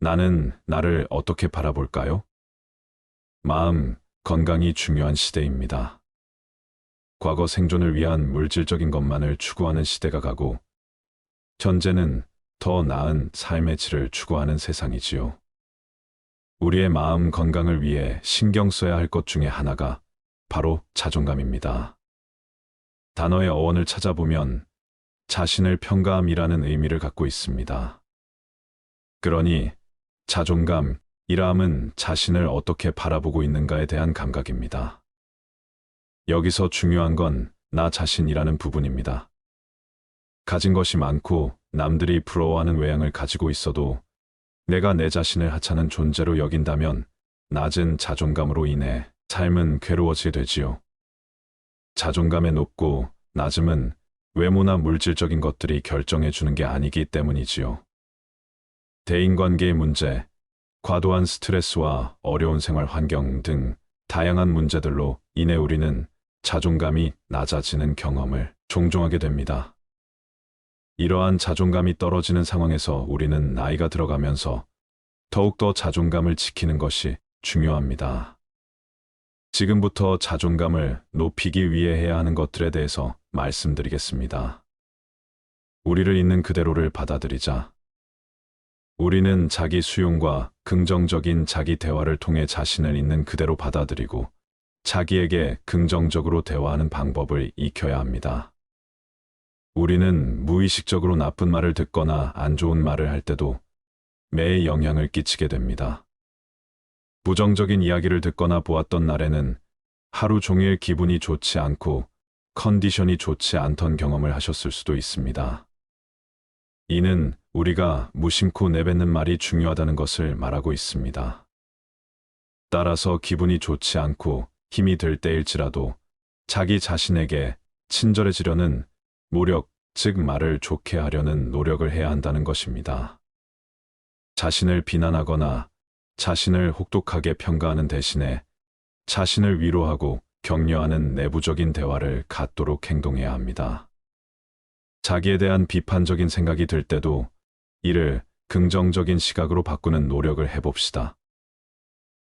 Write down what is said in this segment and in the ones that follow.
나는 나를 어떻게 바라볼까요? 마음, 건강이 중요한 시대입니다. 과거 생존을 위한 물질적인 것만을 추구하는 시대가 가고, 현재는 더 나은 삶의 질을 추구하는 세상이지요. 우리의 마음 건강을 위해 신경 써야 할 것 중에 하나가 바로 자존감입니다. 단어의 어원을 찾아보면 자신을 평가함이라는 의미를 갖고 있습니다. 그러니 자존감이라함은 자신을 어떻게 바라보고 있는가에 대한 감각입니다. 여기서 중요한 건 나 자신이라는 부분입니다. 가진 것이 많고 남들이 부러워하는 외양을 가지고 있어도 내가 내 자신을 하찮은 존재로 여긴다면 낮은 자존감으로 인해 삶은 괴로워지게 되지요. 자존감의 높고 낮음은 외모나 물질적인 것들이 결정해 주는 게 아니기 때문이지요. 대인관계의 문제, 과도한 스트레스와 어려운 생활 환경 등 다양한 문제들로 인해 우리는 자존감이 낮아지는 경험을 종종 하게 됩니다. 이러한 자존감이 떨어지는 상황에서 우리는 나이가 들어가면서 더욱더 자존감을 지키는 것이 중요합니다. 지금부터 자존감을 높이기 위해 해야 하는 것들에 대해서 말씀드리겠습니다. 우리를 있는 그대로를 받아들이자. 우리는 자기 수용과 긍정적인 자기 대화를 통해 자신을 있는 그대로 받아들이고 자기에게 긍정적으로 대화하는 방법을 익혀야 합니다. 우리는 무의식적으로 나쁜 말을 듣거나 안 좋은 말을 할 때도 매에 영향을 끼치게 됩니다. 부정적인 이야기를 듣거나 보았던 날에는 하루 종일 기분이 좋지 않고 컨디션이 좋지 않던 경험을 하셨을 수도 있습니다. 이는 우리가 무심코 내뱉는 말이 중요하다는 것을 말하고 있습니다. 따라서 기분이 좋지 않고 힘이 들 때일지라도 자기 자신에게 친절해지려는 노력, 즉 말을 좋게 하려는 노력을 해야 한다는 것입니다. 자신을 비난하거나 자신을 혹독하게 평가하는 대신에 자신을 위로하고 격려하는 내부적인 대화를 갖도록 행동해야 합니다. 자기에 대한 비판적인 생각이 들 때도 이를 긍정적인 시각으로 바꾸는 노력을 해봅시다.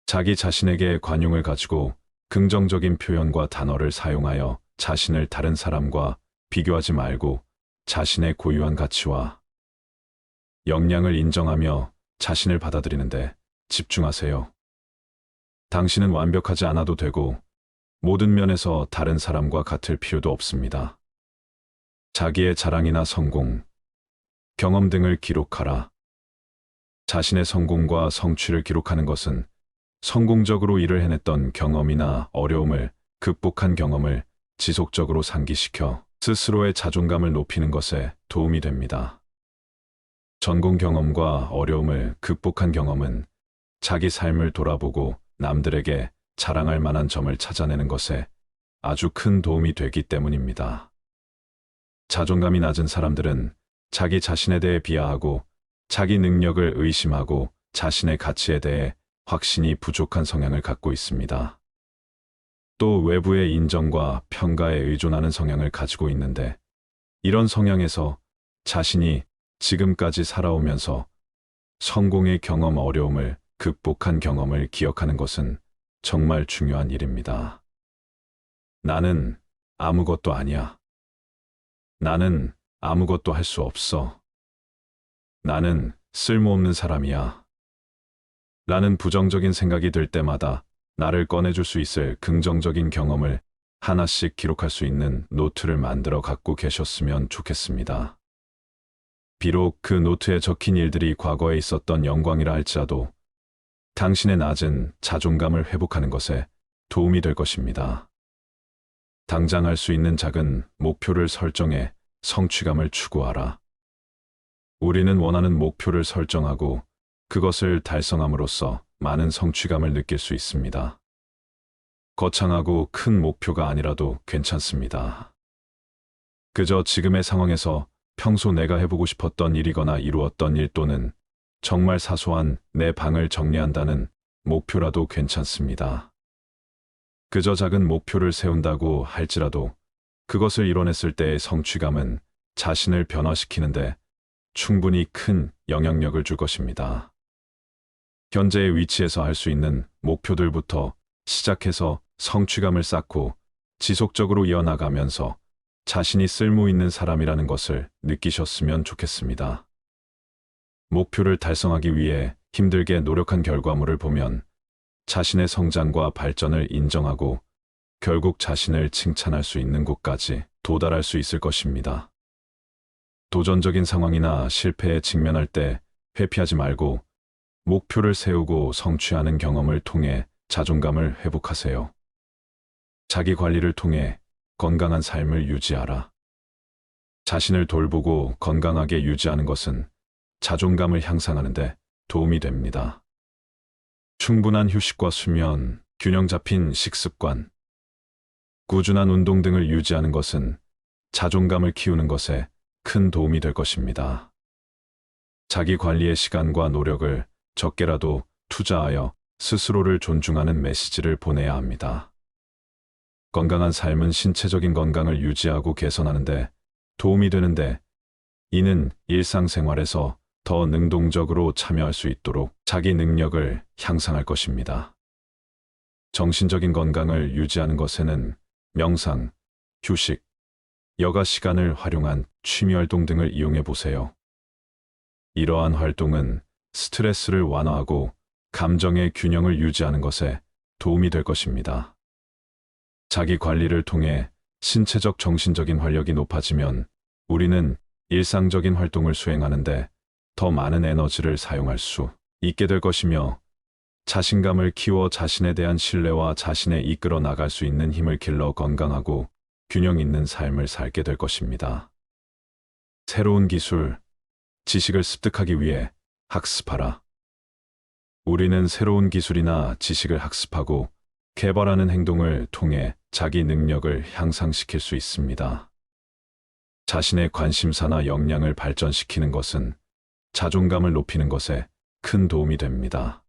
자기 자신에게 관용을 가지고 긍정적인 표현과 단어를 사용하여 자신을 다른 사람과 비교하지 말고 자신의 고유한 가치와 역량을 인정하며 자신을 받아들이는데 집중하세요. 당신은 완벽하지 않아도 되고 모든 면에서 다른 사람과 같을 필요도 없습니다. 자기의 자랑이나 성공, 경험 등을 기록하라. 자신의 성공과 성취를 기록하는 것은 성공적으로 일을 해냈던 경험이나 어려움을 극복한 경험을 지속적으로 상기시켜 스스로의 자존감을 높이는 것에 도움이 됩니다. 전공 경험과 어려움을 극복한 경험은 자기 삶을 돌아보고 남들에게 자랑할 만한 점을 찾아내는 것에 아주 큰 도움이 되기 때문입니다. 자존감이 낮은 사람들은 자기 자신에 대해 비하하고 자기 능력을 의심하고 자신의 가치에 대해 확신이 부족한 성향을 갖고 있습니다. 또 외부의 인정과 평가에 의존하는 성향을 가지고 있는데 이런 성향에서 자신이 지금까지 살아오면서 성공의 경험 어려움을 극복한 경험을 기억하는 것은 정말 중요한 일입니다. 나는 아무것도 아니야. 나는 아무것도 할 수 없어. 나는 쓸모없는 사람이야. 라는 부정적인 생각이 들 때마다 나를 꺼내줄 수 있을 긍정적인 경험을 하나씩 기록할 수 있는 노트를 만들어 갖고 계셨으면 좋겠습니다. 비록 그 노트에 적힌 일들이 과거에 있었던 영광이라 할지라도 당신의 낮은 자존감을 회복하는 것에 도움이 될 것입니다. 당장 할 수 있는 작은 목표를 설정해 성취감을 추구하라. 우리는 원하는 목표를 설정하고 그것을 달성함으로써 많은 성취감을 느낄 수 있습니다. 거창하고 큰 목표가 아니라도 괜찮습니다. 그저 지금의 상황에서 평소 내가 해보고 싶었던 일이거나 이루었던 일 또는 정말 사소한 내 방을 정리한다는 목표라도 괜찮습니다. 그저 작은 목표를 세운다고 할지라도 그것을 이뤄냈을 때의 성취감은 자신을 변화시키는데 충분히 큰 영향력을 줄 것입니다. 현재의 위치에서 할 수 있는 목표들부터 시작해서 성취감을 쌓고 지속적으로 이어나가면서 자신이 쓸모 있는 사람이라는 것을 느끼셨으면 좋겠습니다. 목표를 달성하기 위해 힘들게 노력한 결과물을 보면 자신의 성장과 발전을 인정하고 결국 자신을 칭찬할 수 있는 곳까지 도달할 수 있을 것입니다. 도전적인 상황이나 실패에 직면할 때 회피하지 말고 목표를 세우고 성취하는 경험을 통해 자존감을 회복하세요. 자기 관리를 통해 건강한 삶을 유지하라. 자신을 돌보고 건강하게 유지하는 것은 자존감을 향상하는 데 도움이 됩니다. 충분한 휴식과 수면, 균형 잡힌 식습관, 꾸준한 운동 등을 유지하는 것은 자존감을 키우는 것에 큰 도움이 될 것입니다. 자기 관리의 시간과 노력을 적게라도 투자하여 스스로를 존중하는 메시지를 보내야 합니다. 건강한 삶은 신체적인 건강을 유지하고 개선하는 데 도움이 되는데, 이는 일상생활에서 더 능동적으로 참여할 수 있도록 자기 능력을 향상할 것입니다. 정신적인 건강을 유지하는 것에는 명상, 휴식, 여가 시간을 활용한 취미활동 등을 이용해 보세요. 이러한 활동은 스트레스를 완화하고 감정의 균형을 유지하는 것에 도움이 될 것입니다. 자기 관리를 통해 신체적 정신적인 활력이 높아지면 우리는 일상적인 활동을 수행하는데 더 많은 에너지를 사용할 수 있게 될 것이며, 자신감을 키워 자신에 대한 신뢰와 자신에 이끌어 나갈 수 있는 힘을 길러 건강하고 균형 있는 삶을 살게 될 것입니다. 새로운 기술, 지식을 습득하기 위해 학습하라. 우리는 새로운 기술이나 지식을 학습하고 개발하는 행동을 통해 자기 능력을 향상시킬 수 있습니다. 자신의 관심사나 역량을 발전시키는 것은 자존감을 높이는 것에 큰 도움이 됩니다.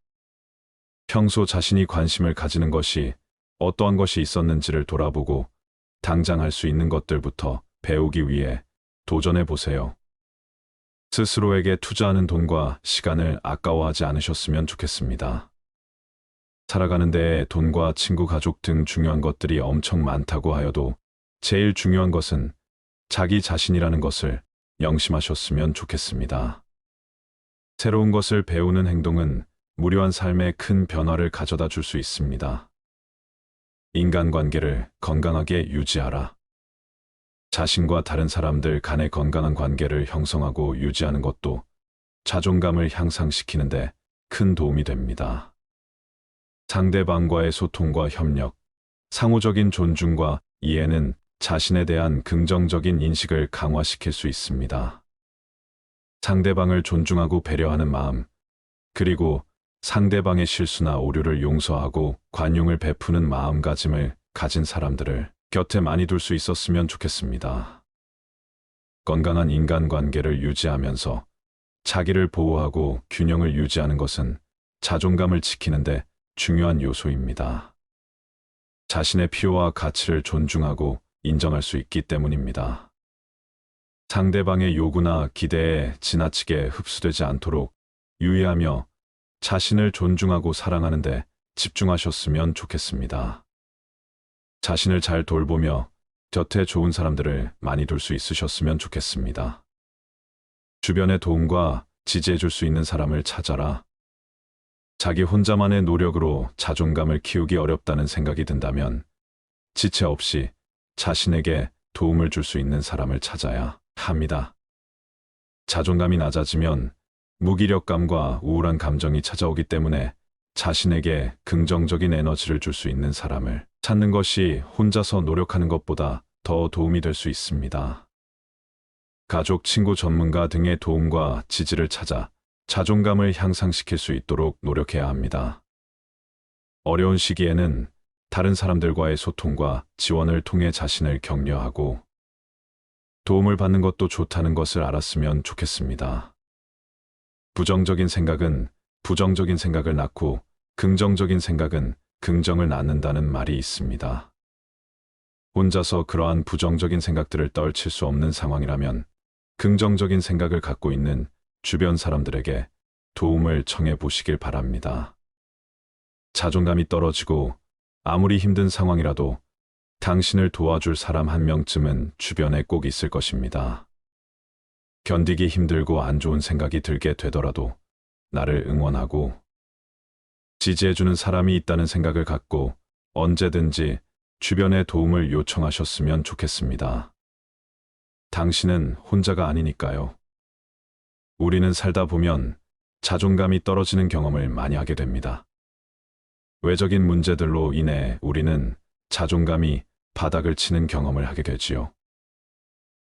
평소 자신이 관심을 가지는 것이 어떠한 것이 있었는지를 돌아보고 당장 할 수 있는 것들부터 배우기 위해 도전해 보세요. 스스로에게 투자하는 돈과 시간을 아까워하지 않으셨으면 좋겠습니다. 살아가는 데에 돈과 친구, 가족 등 중요한 것들이 엄청 많다고 하여도 제일 중요한 것은 자기 자신이라는 것을 명심하셨으면 좋겠습니다. 새로운 것을 배우는 행동은 무료한 삶에 큰 변화를 가져다 줄 수 있습니다. 인간관계를 건강하게 유지하라. 자신과 다른 사람들 간의 건강한 관계를 형성하고 유지하는 것도 자존감을 향상시키는 데 큰 도움이 됩니다. 상대방과의 소통과 협력, 상호적인 존중과 이해는 자신에 대한 긍정적인 인식을 강화시킬 수 있습니다. 상대방을 존중하고 배려하는 마음, 그리고 상대방의 실수나 오류를 용서하고 관용을 베푸는 마음가짐을 가진 사람들을 곁에 많이 둘 수 있었으면 좋겠습니다. 건강한 인간관계를 유지하면서 자기를 보호하고 균형을 유지하는 것은 자존감을 지키는 데 중요한 요소입니다. 자신의 필요와 가치를 존중하고 인정할 수 있기 때문입니다. 상대방의 요구나 기대에 지나치게 흡수되지 않도록 유의하며 자신을 존중하고 사랑하는 데 집중하셨으면 좋겠습니다. 자신을 잘 돌보며 곁에 좋은 사람들을 많이 둘 수 있으셨으면 좋겠습니다. 주변의 도움과 지지해 줄 수 있는 사람을 찾아라. 자기 혼자만의 노력으로 자존감을 키우기 어렵다는 생각이 든다면 지체 없이 자신에게 도움을 줄 수 있는 사람을 찾아야 합니다. 자존감이 낮아지면 무기력감과 우울한 감정이 찾아오기 때문에 자신에게 긍정적인 에너지를 줄 수 있는 사람을 찾는 것이 혼자서 노력하는 것보다 더 도움이 될 수 있습니다. 가족, 친구, 전문가 등의 도움과 지지를 찾아 자존감을 향상시킬 수 있도록 노력해야 합니다. 어려운 시기에는 다른 사람들과의 소통과 지원을 통해 자신을 격려하고 도움을 받는 것도 좋다는 것을 알았으면 좋겠습니다. 부정적인 생각은 부정적인 생각을 낳고 긍정적인 생각은 긍정을 낳는다는 말이 있습니다. 혼자서 그러한 부정적인 생각들을 떨칠 수 없는 상황이라면 긍정적인 생각을 갖고 있는 주변 사람들에게 도움을 청해 보시길 바랍니다. 자존감이 떨어지고 아무리 힘든 상황이라도 당신을 도와줄 사람 한 명쯤은 주변에 꼭 있을 것입니다. 견디기 힘들고 안 좋은 생각이 들게 되더라도 나를 응원하고 지지해주는 사람이 있다는 생각을 갖고 언제든지 주변에 도움을 요청하셨으면 좋겠습니다. 당신은 혼자가 아니니까요. 우리는 살다 보면 자존감이 떨어지는 경험을 많이 하게 됩니다. 외적인 문제들로 인해 우리는 자존감이 바닥을 치는 경험을 하게 되지요.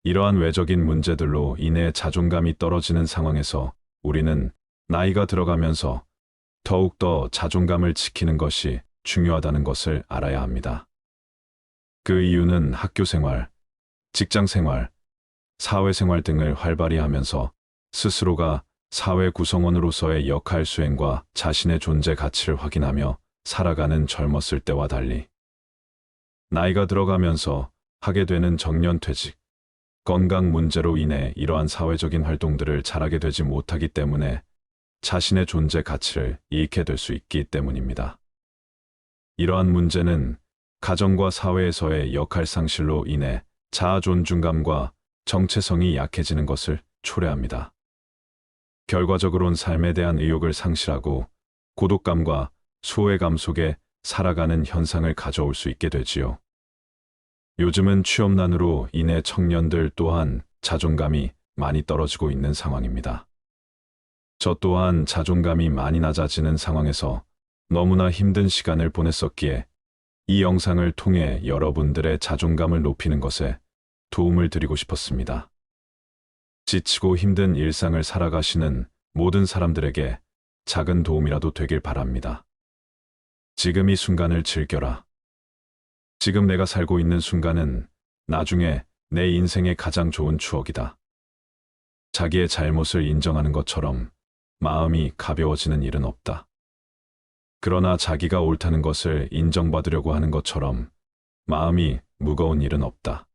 이러한 외적인 문제들로 인해 자존감이 떨어지는 상황에서 우리는 나이가 들어가면서 더욱더 자존감을 지키는 것이 중요하다는 것을 알아야 합니다. 그 이유는 학교 생활, 직장 생활, 사회 생활 등을 활발히 하면서 스스로가 사회 구성원으로서의 역할 수행과 자신의 존재 가치를 확인하며 살아가는 젊었을 때와 달리 나이가 들어가면서 하게 되는 정년퇴직, 건강 문제로 인해 이러한 사회적인 활동들을 잘하게 되지 못하기 때문에 자신의 존재 가치를 잃게 될 수 있기 때문입니다. 이러한 문제는 가정과 사회에서의 역할 상실로 인해 자아 존중감과 정체성이 약해지는 것을 초래합니다. 결과적으로는 삶에 대한 의욕을 상실하고 고독감과 소외감 속에 살아가는 현상을 가져올 수 있게 되지요. 요즘은 취업난으로 인해 청년들 또한 자존감이 많이 떨어지고 있는 상황입니다. 저 또한 자존감이 많이 낮아지는 상황에서 너무나 힘든 시간을 보냈었기에 이 영상을 통해 여러분들의 자존감을 높이는 것에 도움을 드리고 싶었습니다. 지치고 힘든 일상을 살아가시는 모든 사람들에게 작은 도움이라도 되길 바랍니다. 지금 이 순간을 즐겨라. 지금 내가 살고 있는 순간은 나중에 내 인생의 가장 좋은 추억이다. 자기의 잘못을 인정하는 것처럼 마음이 가벼워지는 일은 없다. 그러나 자기가 옳다는 것을 인정받으려고 하는 것처럼 마음이 무거운 일은 없다.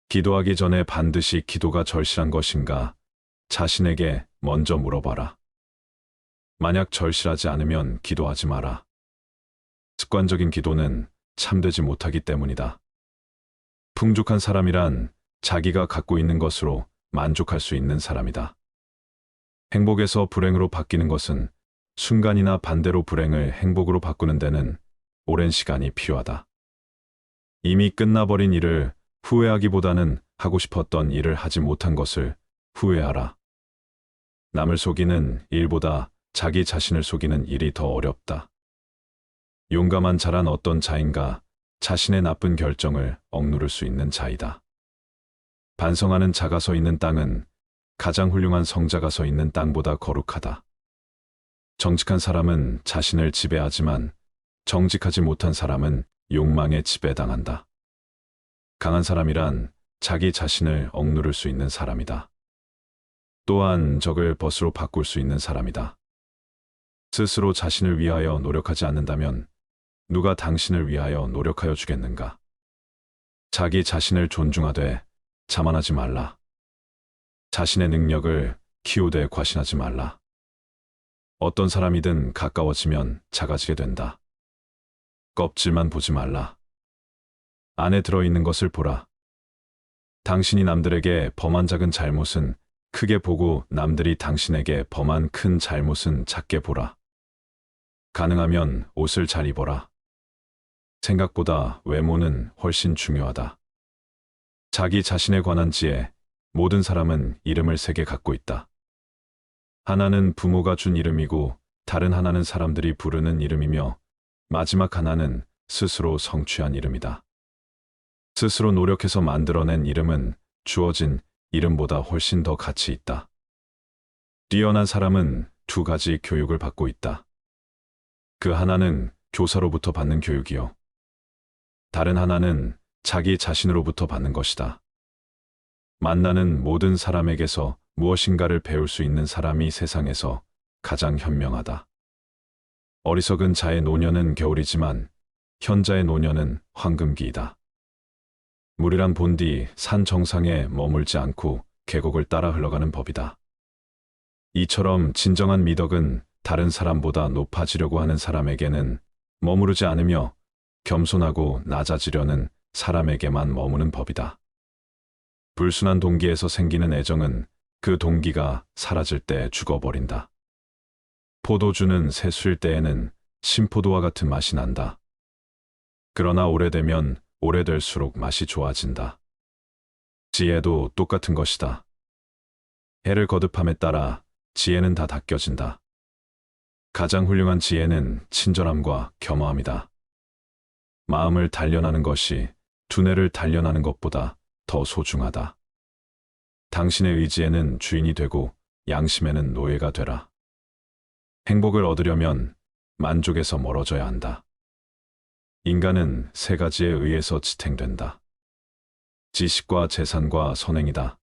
기도하기 전에 반드시 기도가 절실한 것인가 자신에게 먼저 물어봐라. 만약 절실하지 않으면 기도하지 마라. 습관적인 기도는 참되지 못하기 때문이다. 풍족한 사람이란 자기가 갖고 있는 것으로 만족할 수 있는 사람이다. 행복에서 불행으로 바뀌는 것은 순간이나 반대로 불행을 행복으로 바꾸는 데는 오랜 시간이 필요하다. 이미 끝나버린 일을 후회하기보다는 하고 싶었던 일을 하지 못한 것을 후회하라. 남을 속이는 일보다 자기 자신을 속이는 일이 더 어렵다. 용감한 자란 어떤 자인가 자신의 나쁜 결정을 억누를 수 있는 자이다. 반성하는 자가 서 있는 땅은 가장 훌륭한 성자가 서 있는 땅보다 거룩하다. 정직한 사람은 자신을 지배하지만 정직하지 못한 사람은 욕망에 지배당한다. 강한 사람이란 자기 자신을 억누를 수 있는 사람이다. 또한 적을 벗으로 바꿀 수 있는 사람이다. 스스로 자신을 위하여 노력하지 않는다면 누가 당신을 위하여 노력하여 주겠는가? 자기 자신을 존중하되 자만하지 말라. 자신의 능력을 키우되 과신하지 말라. 어떤 사람이든 가까워지면 작아지게 된다. 껍질만 보지 말라. 안에 들어있는 것을 보라. 당신이 남들에게 범한 작은 잘못은 크게 보고 남들이 당신에게 범한 큰 잘못은 작게 보라. 가능하면 옷을 잘 입어라. 생각보다 외모는 훨씬 중요하다. 자기 자신에 관한 지에 모든 사람은 이름을 3개 갖고 있다. 하나는 부모가 준 이름이고 다른 하나는 사람들이 부르는 이름이며 마지막 하나는 스스로 성취한 이름이다. 스스로 노력해서 만들어낸 이름은 주어진 이름보다 훨씬 더 가치 있다. 뛰어난 사람은 2가지 교육을 받고 있다. 그 하나는 교사로부터 받는 교육이요. 다른 하나는 자기 자신으로부터 받는 것이다. 만나는 모든 사람에게서 무엇인가를 배울 수 있는 사람이 세상에서 가장 현명하다. 어리석은 자의 노년은 겨울이지만 현자의 노년은 황금기이다. 물이란 본디 산 정상에 머물지 않고 계곡을 따라 흘러가는 법이다. 이처럼 진정한 미덕은 다른 사람보다 높아지려고 하는 사람에게는 머무르지 않으며 겸손하고 낮아지려는 사람에게만 머무는 법이다. 불순한 동기에서 생기는 애정은 그 동기가 사라질 때 죽어버린다. 포도주는 새수일 때에는 신포도와 같은 맛이 난다. 그러나 오래되면 오래될수록 맛이 좋아진다. 지혜도 똑같은 것이다. 해를 거듭함에 따라 지혜는 다 닦여진다. 가장 훌륭한 지혜는 친절함과 겸허함이다. 마음을 단련하는 것이 두뇌를 단련하는 것보다 더 소중하다. 당신의 의지에는 주인이 되고 양심에는 노예가 되라. 행복을 얻으려면 만족에서 멀어져야 한다. 인간은 세 가지에 의해서 지탱된다. 지식과 재산과 선행이다.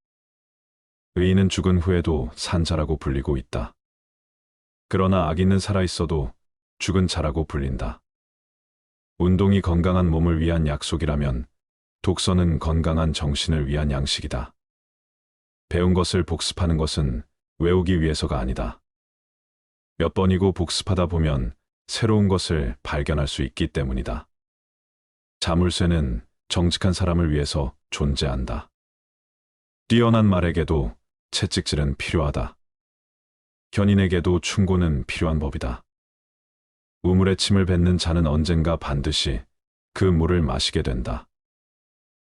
의인은 죽은 후에도 산 자라고 불리고 있다. 그러나 악인은 살아있어도 죽은 자라고 불린다. 운동이 건강한 몸을 위한 약속이라면 독서는 건강한 정신을 위한 양식이다. 배운 것을 복습하는 것은 외우기 위해서가 아니다. 몇 번이고 복습하다 보면 새로운 것을 발견할 수 있기 때문이다. 자물쇠는 정직한 사람을 위해서 존재한다. 뛰어난 말에게도 채찍질은 필요하다. 견인에게도 충고는 필요한 법이다. 우물에 침을 뱉는 자는 언젠가 반드시 그 물을 마시게 된다.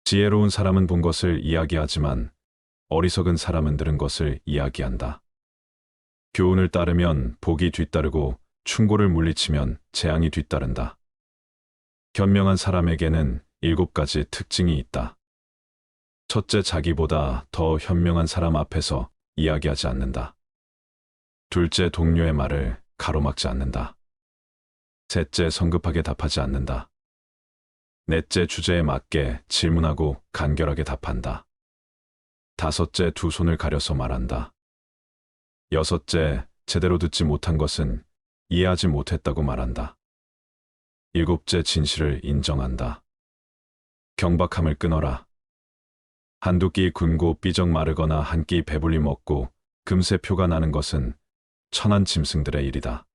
지혜로운 사람은 본 것을 이야기하지만 어리석은 사람은 들은 것을 이야기한다. 교훈을 따르면 복이 뒤따르고 충고를 물리치면 재앙이 뒤따른다. 현명한 사람에게는 7가지 특징이 있다. 첫째, 자기보다 더 현명한 사람 앞에서 이야기하지 않는다. 둘째, 동료의 말을 가로막지 않는다. 셋째, 성급하게 답하지 않는다. 넷째, 주제에 맞게 질문하고 간결하게 답한다. 다섯째, 두 손을 가려서 말한다. 여섯째, 제대로 듣지 못한 것은 이해하지 못했다고 말한다. 일곱째, 진실을 인정한다. 경박함을 끊어라. 한두 끼 굶고 삐적 마르거나 한 끼 배불리 먹고 금세 표가 나는 것은 천한 짐승들의 일이다.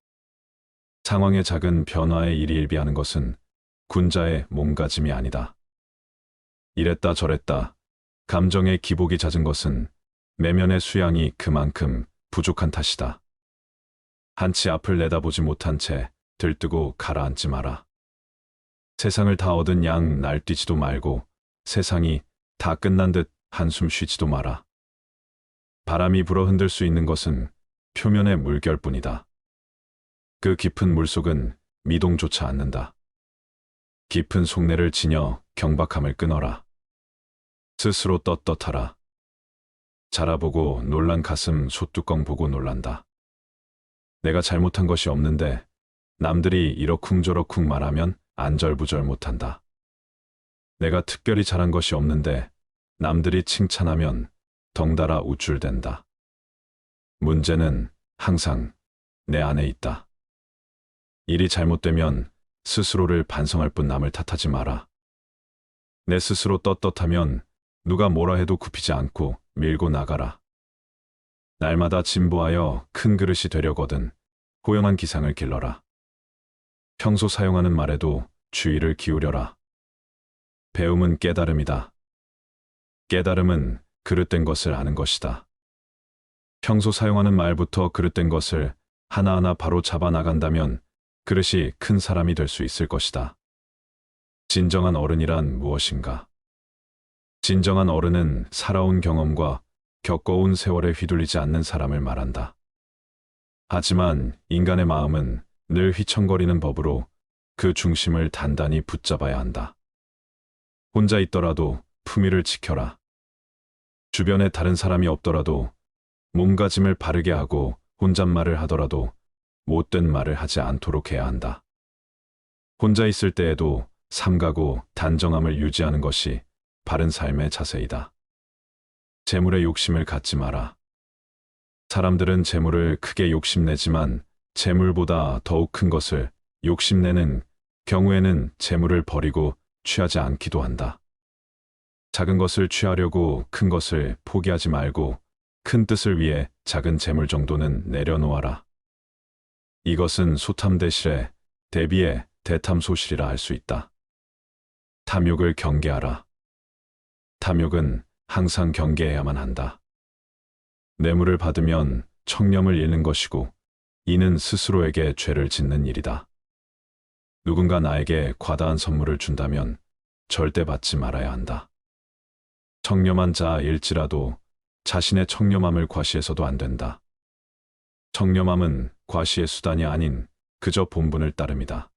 상황의 작은 변화에 일희일비하는 것은 군자의 몸가짐이 아니다. 이랬다 저랬다 감정의 기복이 잦은 것은 내면의 수양이 그만큼 부족한 탓이다. 한치 앞을 내다보지 못한 채 들뜨고 가라앉지 마라. 세상을 다 얻은 양 날뛰지도 말고 세상이 다 끝난 듯 한숨 쉬지도 마라. 바람이 불어 흔들 수 있는 것은 표면의 물결뿐이다. 그 깊은 물속은 미동조차 않는다. 깊은 속내를 지녀 경박함을 끊어라. 스스로 떳떳하라. 자라보고 놀란 가슴 소뚜껑 보고 놀란다. 내가 잘못한 것이 없는데 남들이 이러쿵저러쿵 말하면 안절부절 못한다. 내가 특별히 잘한 것이 없는데 남들이 칭찬하면 덩달아 우쭐댄다. 문제는 항상 내 안에 있다. 일이 잘못되면 스스로를 반성할 뿐 남을 탓하지 마라. 내 스스로 떳떳하면 누가 뭐라 해도 굽히지 않고 밀고 나가라. 날마다 진보하여 큰 그릇이 되려거든 호영한 기상을 길러라. 평소 사용하는 말에도 주의를 기울여라. 배움은 깨달음이다. 깨달음은 그릇된 것을 아는 것이다. 평소 사용하는 말부터 그릇된 것을 하나하나 바로 잡아 나간다면 그릇이 큰 사람이 될 수 있을 것이다. 진정한 어른이란 무엇인가? 진정한 어른은 살아온 경험과 겪어온 세월에 휘둘리지 않는 사람을 말한다. 하지만 인간의 마음은 늘 휘청거리는 법으로 그 중심을 단단히 붙잡아야 한다. 혼자 있더라도 품위를 지켜라. 주변에 다른 사람이 없더라도 몸가짐을 바르게 하고 혼잣말을 하더라도 못된 말을 하지 않도록 해야 한다. 혼자 있을 때에도 삼가고 단정함을 유지하는 것이 바른 삶의 자세이다. 재물에 욕심을 갖지 마라. 사람들은 재물을 크게 욕심내지만 재물보다 더욱 큰 것을 욕심내는 경우에는 재물을 버리고 취하지 않기도 한다. 작은 것을 취하려고 큰 것을 포기하지 말고 큰 뜻을 위해 작은 재물 정도는 내려놓아라. 이것은 소탐대실에 대비해 대탐소실이라 할 수 있다. 탐욕을 경계하라. 탐욕은 항상 경계해야만 한다. 뇌물을 받으면 청렴을 잃는 것이고 이는 스스로에게 죄를 짓는 일이다. 누군가 나에게 과다한 선물을 준다면 절대 받지 말아야 한다. 청렴한 자일지라도 자신의 청렴함을 과시해서도 안 된다. 청렴함은 과시의 수단이 아닌 그저 본분을 따름이다.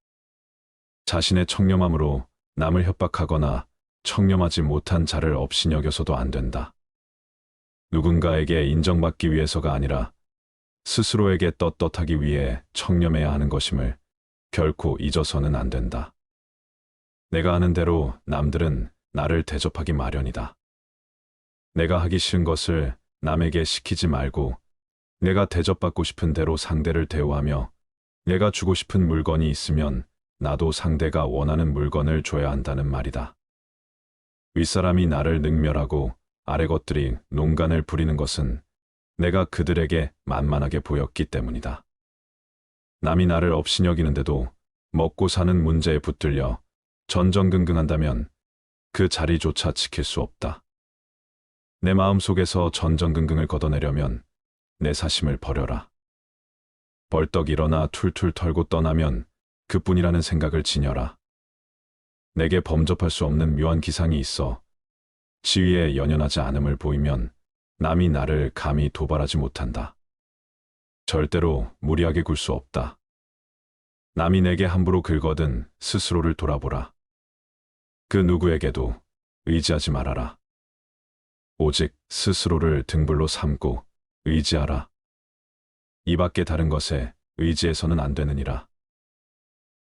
자신의 청렴함으로 남을 협박하거나 청렴하지 못한 자를 업신여겨서도 안 된다. 누군가에게 인정받기 위해서가 아니라 스스로에게 떳떳하기 위해 청렴해야 하는 것임을 결코 잊어서는 안 된다. 내가 하는 대로 남들은 나를 대접하기 마련이다. 내가 하기 싫은 것을 남에게 시키지 말고 내가 대접받고 싶은 대로 상대를 대우하며 내가 주고 싶은 물건이 있으면 나도 상대가 원하는 물건을 줘야 한다는 말이다. 윗사람이 나를 능멸하고 아래 것들이 농간을 부리는 것은 내가 그들에게 만만하게 보였기 때문이다. 남이 나를 업신여기는데도 먹고 사는 문제에 붙들려 전전긍긍한다면 그 자리조차 지킬 수 없다. 내 마음속에서 전전긍긍을 걷어내려면 내 사심을 버려라. 벌떡 일어나 툴툴 털고 떠나면 그뿐이라는 생각을 지녀라. 내게 범접할 수 없는 묘한 기상이 있어 지위에 연연하지 않음을 보이면 남이 나를 감히 도발하지 못한다. 절대로 무리하게 굴 수 없다. 남이 내게 함부로 긁거든 스스로를 돌아보라. 그 누구에게도 의지하지 말아라. 오직 스스로를 등불로 삼고 의지하라. 이 밖에 다른 것에 의지해서는 안 되느니라.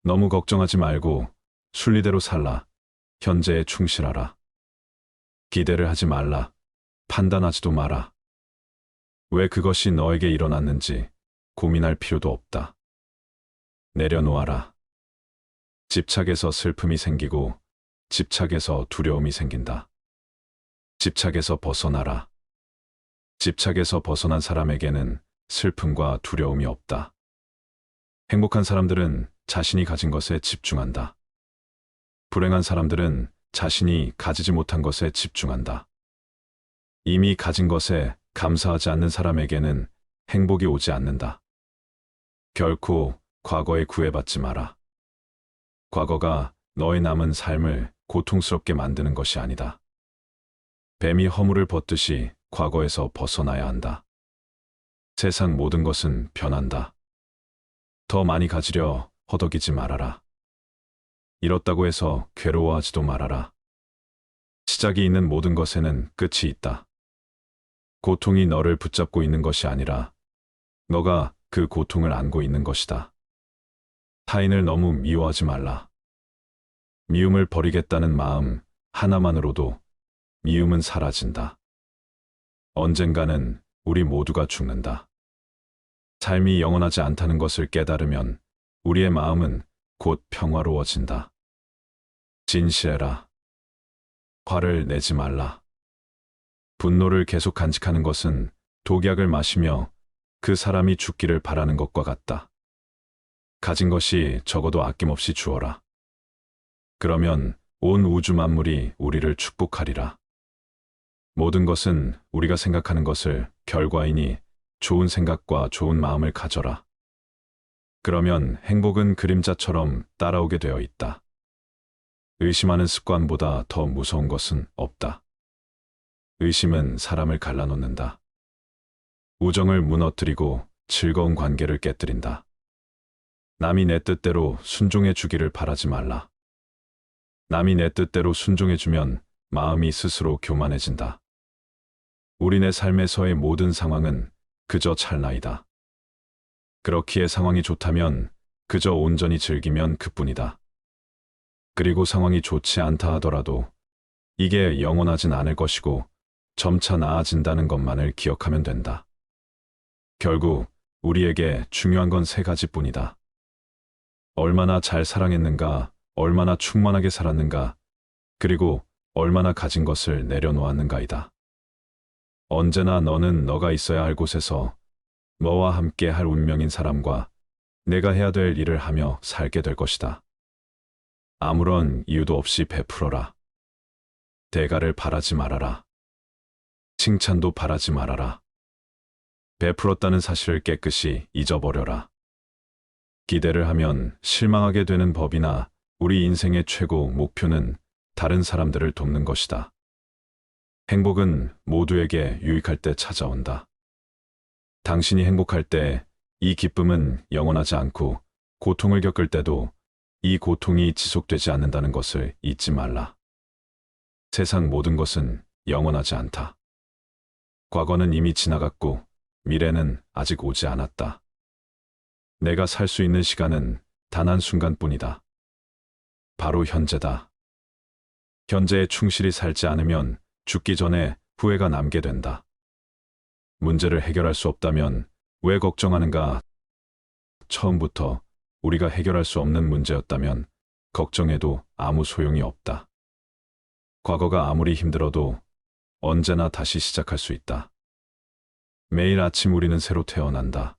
너무 걱정하지 말고 순리대로 살라. 현재에 충실하라. 기대를 하지 말라. 판단하지도 마라. 왜 그것이 너에게 일어났는지 고민할 필요도 없다. 내려놓아라. 집착에서 슬픔이 생기고 집착에서 두려움이 생긴다. 집착에서 벗어나라. 집착에서 벗어난 사람에게는 슬픔과 두려움이 없다. 행복한 사람들은 자신이 가진 것에 집중한다. 불행한 사람들은 자신이 가지지 못한 것에 집중한다. 이미 가진 것에 감사하지 않는 사람에게는 행복이 오지 않는다. 결코 과거에 구애받지 마라. 과거가 너의 남은 삶을 고통스럽게 만드는 것이 아니다. 뱀이 허물을 벗듯이 과거에서 벗어나야 한다. 세상 모든 것은 변한다. 더 많이 가지려 허덕이지 말아라. 잃었다고 해서 괴로워하지도 말아라. 시작이 있는 모든 것에는 끝이 있다. 고통이 너를 붙잡고 있는 것이 아니라 너가 그 고통을 안고 있는 것이다. 타인을 너무 미워하지 말라. 미움을 버리겠다는 마음 하나만으로도 미움은 사라진다. 언젠가는 우리 모두가 죽는다. 삶이 영원하지 않다는 것을 깨달으면 우리의 마음은 곧 평화로워진다. 진실해라. 화를 내지 말라. 분노를 계속 간직하는 것은 독약을 마시며 그 사람이 죽기를 바라는 것과 같다. 가진 것이 적어도 아낌없이 주어라. 그러면 온 우주 만물이 우리를 축복하리라. 모든 것은 우리가 생각하는 것을 결과이니 좋은 생각과 좋은 마음을 가져라. 그러면 행복은 그림자처럼 따라오게 되어 있다. 의심하는 습관보다 더 무서운 것은 없다. 의심은 사람을 갈라놓는다. 우정을 무너뜨리고 즐거운 관계를 깨뜨린다. 남이 내 뜻대로 순종해 주기를 바라지 말라. 남이 내 뜻대로 순종해 주면 마음이 스스로 교만해진다. 우리네 삶에서의 모든 상황은 그저 찰나이다. 그렇기에 상황이 좋다면 그저 온전히 즐기면 그뿐이다. 그리고 상황이 좋지 않다 하더라도 이게 영원하진 않을 것이고 점차 나아진다는 것만을 기억하면 된다. 결국 우리에게 중요한 건 세 가지뿐이다. 얼마나 잘 사랑했는가, 얼마나 충만하게 살았는가, 그리고 얼마나 가진 것을 내려놓았는가이다. 언제나 너는 너가 있어야 할 곳에서 너와 함께 할 운명인 사람과 내가 해야 될 일을 하며 살게 될 것이다. 아무런 이유도 없이 베풀어라. 대가를 바라지 말아라. 칭찬도 바라지 말아라. 베풀었다는 사실을 깨끗이 잊어버려라. 기대를 하면 실망하게 되는 법이나 우리 인생의 최고 목표는 다른 사람들을 돕는 것이다. 행복은 모두에게 유익할 때 찾아온다. 당신이 행복할 때 이 기쁨은 영원하지 않고 고통을 겪을 때도 이 고통이 지속되지 않는다는 것을 잊지 말라. 세상 모든 것은 영원하지 않다. 과거는 이미 지나갔고 미래는 아직 오지 않았다. 내가 살 수 있는 시간은 단 한순간뿐이다. 바로 현재다. 현재에 충실히 살지 않으면 죽기 전에 후회가 남게 된다. 문제를 해결할 수 없다면 왜 걱정하는가? 처음부터 우리가 해결할 수 없는 문제였다면 걱정해도 아무 소용이 없다. 과거가 아무리 힘들어도 언제나 다시 시작할 수 있다. 매일 아침 우리는 새로 태어난다.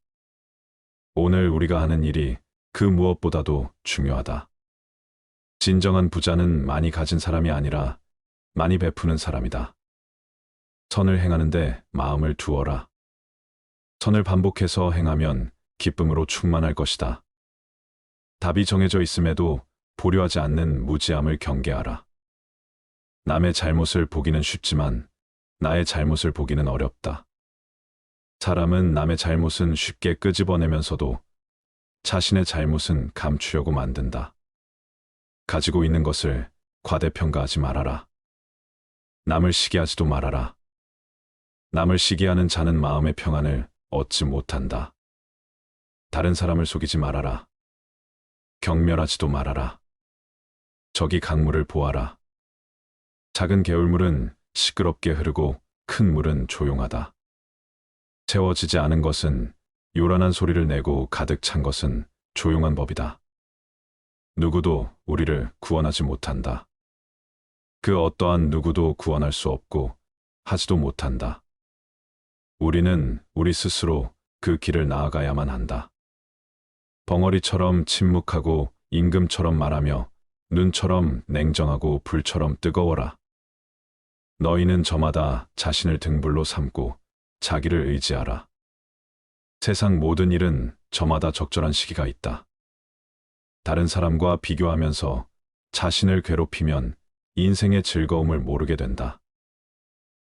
오늘 우리가 하는 일이 그 무엇보다도 중요하다. 진정한 부자는 많이 가진 사람이 아니라 많이 베푸는 사람이다. 선을 행하는데 마음을 두어라. 선을 반복해서 행하면 기쁨으로 충만할 것이다. 답이 정해져 있음에도 보려하지 않는 무지함을 경계하라. 남의 잘못을 보기는 쉽지만 나의 잘못을 보기는 어렵다. 사람은 남의 잘못은 쉽게 끄집어내면서도 자신의 잘못은 감추려고 만든다. 가지고 있는 것을 과대평가하지 말아라. 남을 시기하지도 말아라. 남을 시기하는 자는 마음의 평안을 얻지 못한다. 다른 사람을 속이지 말아라. 경멸하지도 말아라. 저기 강물을 보아라. 작은 개울물은 시끄럽게 흐르고 큰 물은 조용하다. 채워지지 않은 것은 요란한 소리를 내고 가득 찬 것은 조용한 법이다. 누구도 우리를 구원하지 못한다. 그 어떠한 누구도 구원할 수 없고 하지도 못한다. 우리는 우리 스스로 그 길을 나아가야만 한다. 벙어리처럼 침묵하고 임금처럼 말하며 눈처럼 냉정하고 불처럼 뜨거워라. 너희는 저마다 자신을 등불로 삼고 자기를 의지하라. 세상 모든 일은 저마다 적절한 시기가 있다. 다른 사람과 비교하면서 자신을 괴롭히면 인생의 즐거움을 모르게 된다.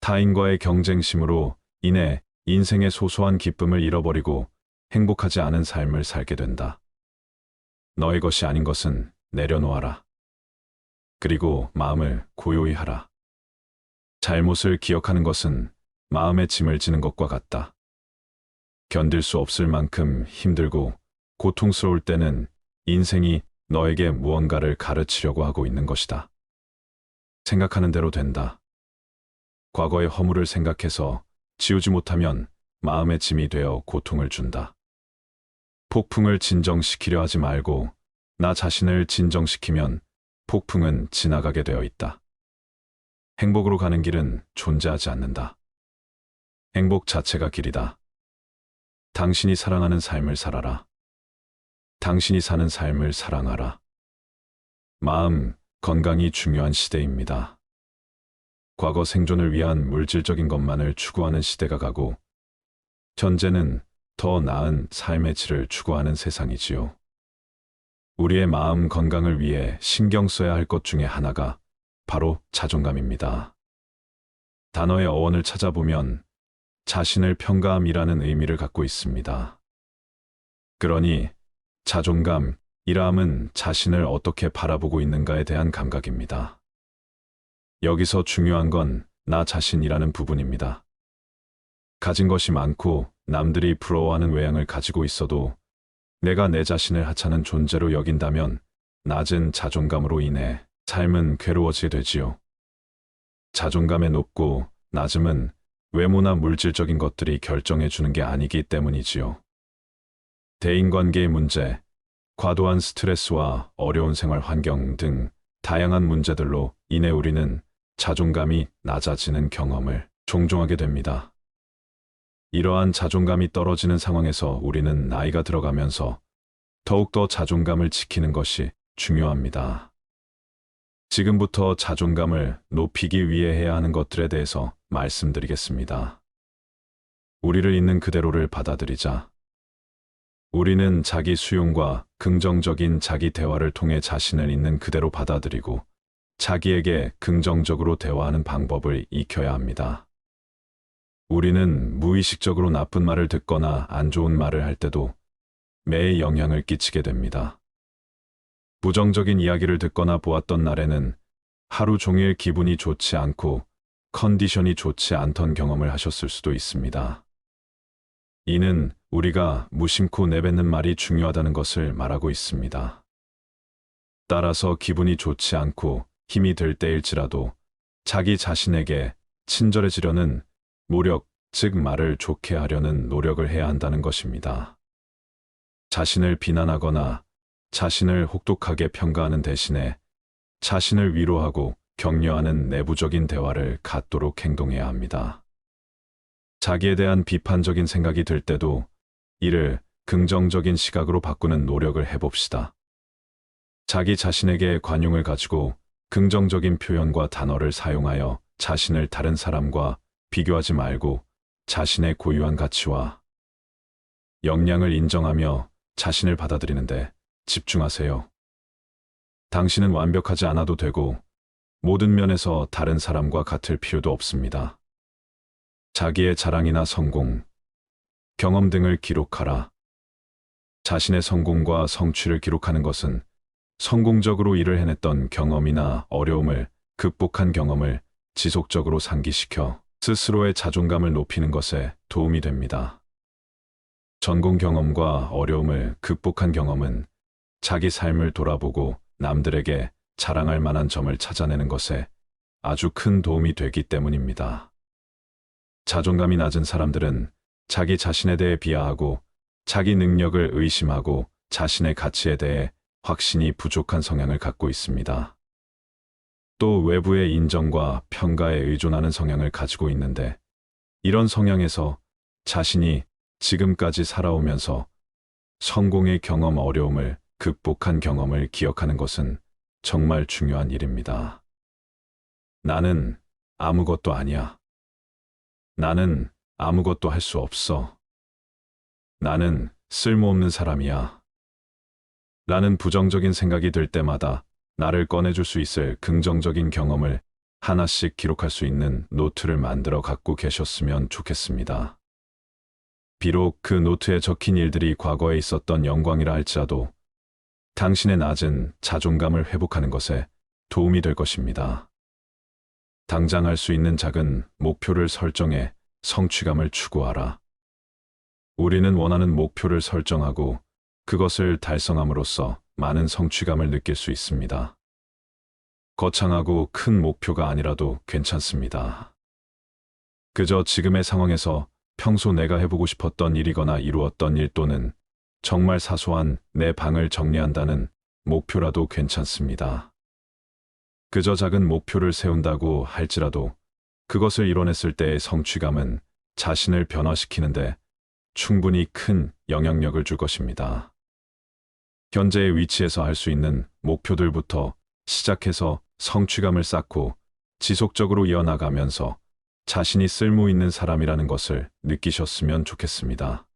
타인과의 경쟁심으로 인해 인생의 소소한 기쁨을 잃어버리고 행복하지 않은 삶을 살게 된다. 너의 것이 아닌 것은 내려놓아라. 그리고 마음을 고요히 하라. 잘못을 기억하는 것은 마음의 짐을 지는 것과 같다. 견딜 수 없을 만큼 힘들고 고통스러울 때는 인생이 너에게 무언가를 가르치려고 하고 있는 것이다. 생각하는 대로 된다. 과거의 허물을 생각해서 지우지 못하면 마음의 짐이 되어 고통을 준다. 폭풍을 진정시키려 하지 말고 나 자신을 진정시키면 폭풍은 지나가게 되어 있다. 행복으로 가는 길은 존재하지 않는다. 행복 자체가 길이다. 당신이 사랑하는 삶을 살아라. 당신이 사는 삶을 사랑하라. 마음 건강이 중요한 시대입니다. 과거 생존을 위한 물질적인 것만을 추구하는 시대가 가고 현재는 더 나은 삶의 질을 추구하는 세상이지요. 우리의 마음 건강을 위해 신경 써야 할 것 중에 하나가 바로 자존감입니다. 단어의 어원을 찾아보면 자신을 평가함이라는 의미를 갖고 있습니다. 그러니 자존감이라함은 자신을 어떻게 바라보고 있는가에 대한 감각입니다. 여기서 중요한 건 나 자신이라는 부분입니다. 가진 것이 많고 남들이 부러워하는 외양을 가지고 있어도 내가 내 자신을 하찮은 존재로 여긴다면 낮은 자존감으로 인해 삶은 괴로워지게 되지요. 자존감의 높고 낮음은 외모나 물질적인 것들이 결정해 주는 게 아니기 때문이지요. 대인관계의 문제, 과도한 스트레스와 어려운 생활 환경 등 다양한 문제들로 인해 우리는 자존감이 낮아지는 경험을 종종하게 됩니다. 이러한 자존감이 떨어지는 상황에서 우리는 나이가 들어가면서 더욱더 자존감을 지키는 것이 중요합니다. 지금부터 자존감을 높이기 위해 해야 하는 것들에 대해서 말씀드리겠습니다. 우리를 있는 그대로를 받아들이자. 우리는 자기 수용과 긍정적인 자기 대화를 통해 자신을 있는 그대로 받아들이고 자기에게 긍정적으로 대화하는 방법을 익혀야 합니다. 우리는 무의식적으로 나쁜 말을 듣거나 안 좋은 말을 할 때도 매에 영향을 끼치게 됩니다. 부정적인 이야기를 듣거나 보았던 날에는 하루 종일 기분이 좋지 않고 컨디션이 좋지 않던 경험을 하셨을 수도 있습니다. 이는 우리가 무심코 내뱉는 말이 중요하다는 것을 말하고 있습니다. 따라서 기분이 좋지 않고 힘이 들 때일지라도 자기 자신에게 친절해지려는 노력, 즉 말을 좋게 하려는 노력을 해야 한다는 것입니다. 자신을 비난하거나 자신을 혹독하게 평가하는 대신에 자신을 위로하고 격려하는 내부적인 대화를 갖도록 행동해야 합니다. 자기에 대한 비판적인 생각이 들 때도 이를 긍정적인 시각으로 바꾸는 노력을 해봅시다. 자기 자신에게 관용을 가지고 긍정적인 표현과 단어를 사용하여 자신을 다른 사람과 비교하지 말고 자신의 고유한 가치와 역량을 인정하며 자신을 받아들이는데 집중하세요. 당신은 완벽하지 않아도 되고 모든 면에서 다른 사람과 같을 필요도 없습니다. 자기의 자랑이나 성공, 경험 등을 기록하라. 자신의 성공과 성취를 기록하는 것은 성공적으로 일을 해냈던 경험이나 어려움을 극복한 경험을 지속적으로 상기시켜 스스로의 자존감을 높이는 것에 도움이 됩니다. 전공 경험과 어려움을 극복한 경험은 자기 삶을 돌아보고 남들에게 자랑할 만한 점을 찾아내는 것에 아주 큰 도움이 되기 때문입니다. 자존감이 낮은 사람들은 자기 자신에 대해 비하하고 자기 능력을 의심하고 자신의 가치에 대해 확신이 부족한 성향을 갖고 있습니다. 또 외부의 인정과 평가에 의존하는 성향을 가지고 있는데 이런 성향에서 자신이 지금까지 살아오면서 성공의 경험, 어려움을 극복한 경험을 기억하는 것은 정말 중요한 일입니다. 나는 아무것도 아니야. 나는 아무것도 할 수 없어. 나는 쓸모없는 사람이야. 라는 부정적인 생각이 들 때마다 나를 꺼내줄 수 있을 긍정적인 경험을 하나씩 기록할 수 있는 노트를 만들어 갖고 계셨으면 좋겠습니다. 비록 그 노트에 적힌 일들이 과거에 있었던 영광이라 할지라도 당신의 낮은 자존감을 회복하는 것에 도움이 될 것입니다. 당장 할 수 있는 작은 목표를 설정해 성취감을 추구하라. 우리는 원하는 목표를 설정하고 그것을 달성함으로써 많은 성취감을 느낄 수 있습니다. 거창하고 큰 목표가 아니라도 괜찮습니다. 그저 지금의 상황에서 평소 내가 해보고 싶었던 일이거나 이루었던 일 또는 정말 사소한 내 방을 정리한다는 목표라도 괜찮습니다. 그저 작은 목표를 세운다고 할지라도 그것을 이뤄냈을 때의 성취감은 자신을 변화시키는데 충분히 큰 영향력을 줄 것입니다. 현재의 위치에서 할 수 있는 목표들부터 시작해서 성취감을 쌓고 지속적으로 이어나가면서 자신이 쓸모 있는 사람이라는 것을 느끼셨으면 좋겠습니다.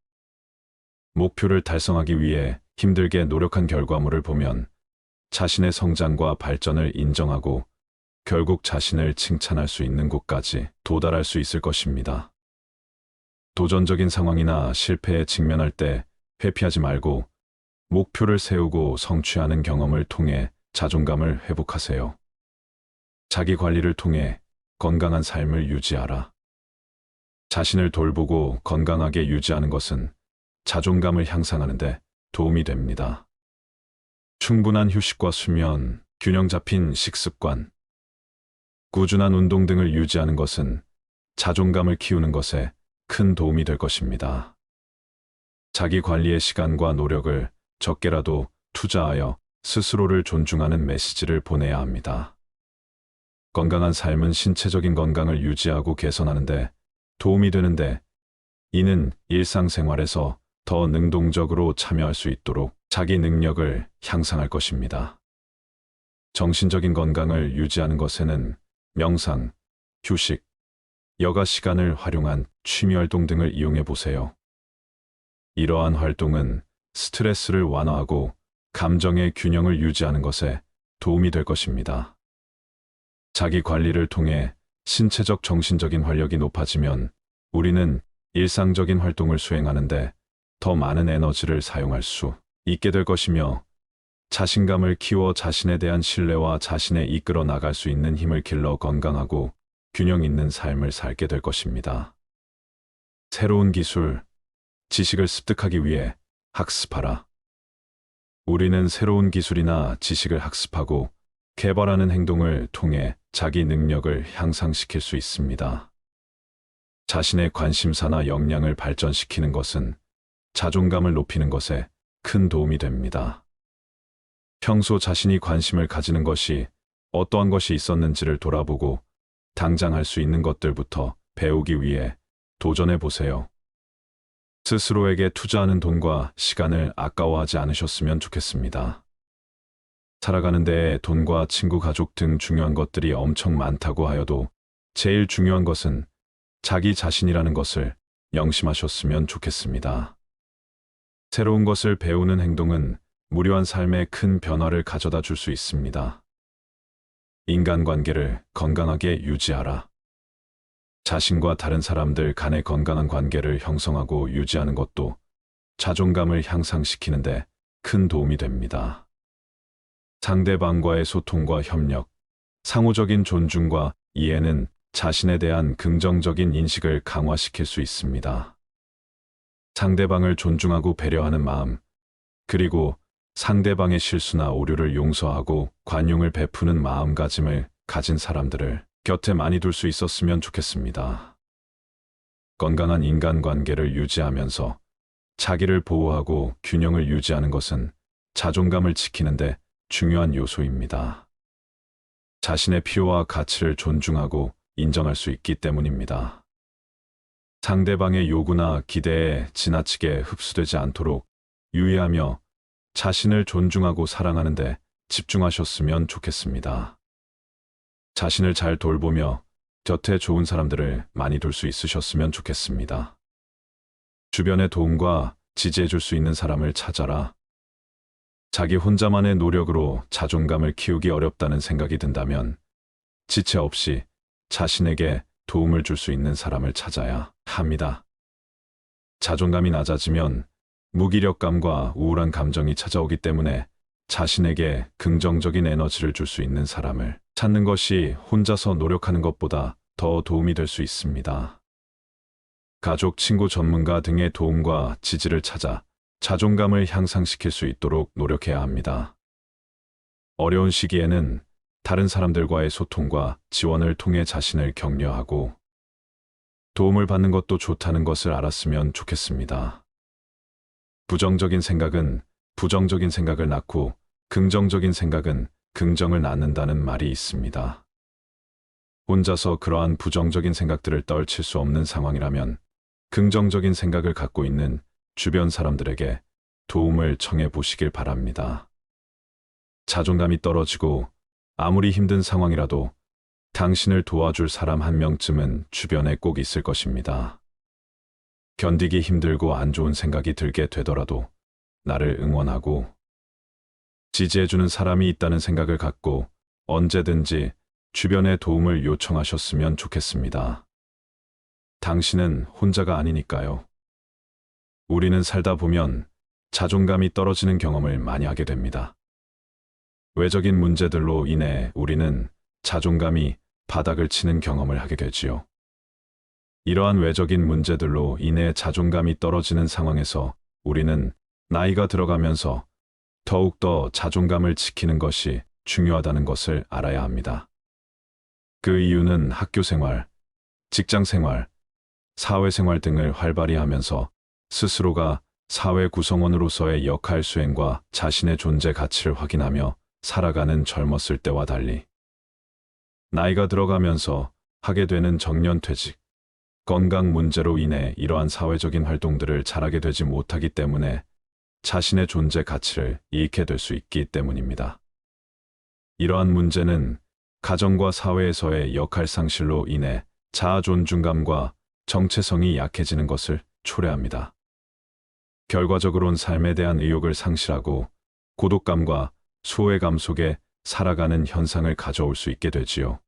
목표를 달성하기 위해 힘들게 노력한 결과물을 보면 자신의 성장과 발전을 인정하고 결국 자신을 칭찬할 수 있는 곳까지 도달할 수 있을 것입니다. 도전적인 상황이나 실패에 직면할 때 회피하지 말고 목표를 세우고 성취하는 경험을 통해 자존감을 회복하세요. 자기 관리를 통해 건강한 삶을 유지하라. 자신을 돌보고 건강하게 유지하는 것은 자존감을 향상하는 데 도움이 됩니다. 충분한 휴식과 수면, 균형 잡힌 식습관, 꾸준한 운동 등을 유지하는 것은 자존감을 키우는 것에 큰 도움이 될 것입니다. 자기 관리의 시간과 노력을 적게라도 투자하여 스스로를 존중하는 메시지를 보내야 합니다. 건강한 삶은 신체적인 건강을 유지하고 개선하는 데 도움이 되는데, 이는 일상생활에서 더 능동적으로 참여할 수 있도록 자기 능력을 향상할 것입니다. 정신적인 건강을 유지하는 것에는 명상, 휴식, 여가 시간을 활용한 취미활동 등을 이용해 보세요. 이러한 활동은 스트레스를 완화하고 감정의 균형을 유지하는 것에 도움이 될 것입니다. 자기 관리를 통해 신체적 정신적인 활력이 높아지면 우리는 일상적인 활동을 수행하는데 더 많은 에너지를 사용할 수 있게 될 것이며, 자신감을 키워 자신에 대한 신뢰와 자신에 이끌어 나갈 수 있는 힘을 길러 건강하고 균형 있는 삶을 살게 될 것입니다. 새로운 기술, 지식을 습득하기 위해 학습하라. 우리는 새로운 기술이나 지식을 학습하고 개발하는 행동을 통해 자기 능력을 향상시킬 수 있습니다. 자신의 관심사나 역량을 발전시키는 것은 자존감을 높이는 것에 큰 도움이 됩니다. 평소 자신이 관심을 가지는 것이 어떠한 것이 있었는지를 돌아보고 당장 할 수 있는 것들부터 배우기 위해 도전해 보세요. 스스로에게 투자하는 돈과 시간을 아까워하지 않으셨으면 좋겠습니다. 살아가는 데에 돈과 친구, 가족 등 중요한 것들이 엄청 많다고 하여도 제일 중요한 것은 자기 자신이라는 것을 명심하셨으면 좋겠습니다. 새로운 것을 배우는 행동은 무료한 삶에 큰 변화를 가져다 줄 수 있습니다. 인간관계를 건강하게 유지하라. 자신과 다른 사람들 간의 건강한 관계를 형성하고 유지하는 것도 자존감을 향상시키는 데 큰 도움이 됩니다. 상대방과의 소통과 협력, 상호적인 존중과 이해는 자신에 대한 긍정적인 인식을 강화시킬 수 있습니다. 상대방을 존중하고 배려하는 마음, 그리고 상대방의 실수나 오류를 용서하고 관용을 베푸는 마음가짐을 가진 사람들을 곁에 많이 둘 수 있었으면 좋겠습니다. 건강한 인간관계를 유지하면서 자기를 보호하고 균형을 유지하는 것은 자존감을 지키는데 중요한 요소입니다. 자신의 필요와 가치를 존중하고 인정할 수 있기 때문입니다. 상대방의 요구나 기대에 지나치게 흡수되지 않도록 유의하며 자신을 존중하고 사랑하는 데 집중하셨으면 좋겠습니다. 자신을 잘 돌보며 곁에 좋은 사람들을 많이 둘 수 있으셨으면 좋겠습니다. 주변의 도움과 지지해 줄 수 있는 사람을 찾아라. 자기 혼자만의 노력으로 자존감을 키우기 어렵다는 생각이 든다면 지체 없이 자신에게 도움을 줄 수 있는 사람을 찾아야 합니다. 자존감이 낮아지면 무기력감과 우울한 감정이 찾아오기 때문에 자신에게 긍정적인 에너지를 줄 수 있는 사람을 찾는 것이 혼자서 노력하는 것보다 더 도움이 될 수 있습니다. 가족, 친구, 전문가 등의 도움과 지지를 찾아 자존감을 향상시킬 수 있도록 노력해야 합니다. 어려운 시기에는 다른 사람들과의 소통과 지원을 통해 자신을 격려하고 도움을 받는 것도 좋다는 것을 알았으면 좋겠습니다. 부정적인 생각은 부정적인 생각을 낳고 긍정적인 생각은 긍정을 낳는다는 말이 있습니다. 혼자서 그러한 부정적인 생각들을 떨칠 수 없는 상황이라면 긍정적인 생각을 갖고 있는 주변 사람들에게 도움을 청해 보시길 바랍니다. 자존감이 떨어지고 아무리 힘든 상황이라도 당신을 도와줄 사람 한 명쯤은 주변에 꼭 있을 것입니다. 견디기 힘들고 안 좋은 생각이 들게 되더라도 나를 응원하고 지지해주는 사람이 있다는 생각을 갖고 언제든지 주변의 도움을 요청하셨으면 좋겠습니다. 당신은 혼자가 아니니까요. 우리는 살다 보면 자존감이 떨어지는 경험을 많이 하게 됩니다. 외적인 문제들로 인해 우리는 자존감이 바닥을 치는 경험을 하게 되지요. 이러한 외적인 문제들로 인해 자존감이 떨어지는 상황에서 우리는 나이가 들어가면서 더욱더 자존감을 지키는 것이 중요하다는 것을 알아야 합니다. 그 이유는 학교 생활, 직장 생활, 사회 생활 등을 활발히 하면서 스스로가 사회 구성원으로서의 역할 수행과 자신의 존재 가치를 확인하며 살아가는 젊었을 때와 달리 나이가 들어가면서 하게 되는 정년퇴직, 건강 문제로 인해 이러한 사회적인 활동들을 잘하게 되지 못하기 때문에 자신의 존재 가치를 잃게 될 수 있기 때문입니다. 이러한 문제는 가정과 사회에서의 역할 상실로 인해 자아 존중감과 정체성이 약해지는 것을 초래합니다. 결과적으로는 삶에 대한 의욕을 상실하고 고독감과 소외감 속에 살아가는 현상을 가져올 수 있게 되지요.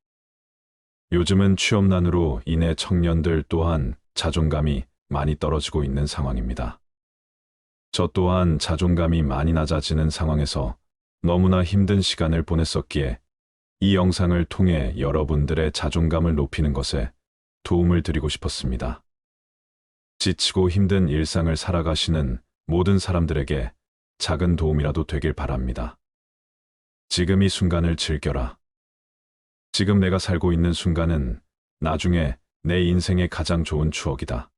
요즘은 취업난으로 인해 청년들 또한 자존감이 많이 떨어지고 있는 상황입니다. 저 또한 자존감이 많이 낮아지는 상황에서 너무나 힘든 시간을 보냈었기에 이 영상을 통해 여러분들의 자존감을 높이는 것에 도움을 드리고 싶었습니다. 지치고 힘든 일상을 살아가시는 모든 사람들에게 작은 도움이라도 되길 바랍니다. 지금 이 순간을 즐겨라. 지금 내가 살고 있는 순간은 나중에 내 인생의 가장 좋은 추억이다.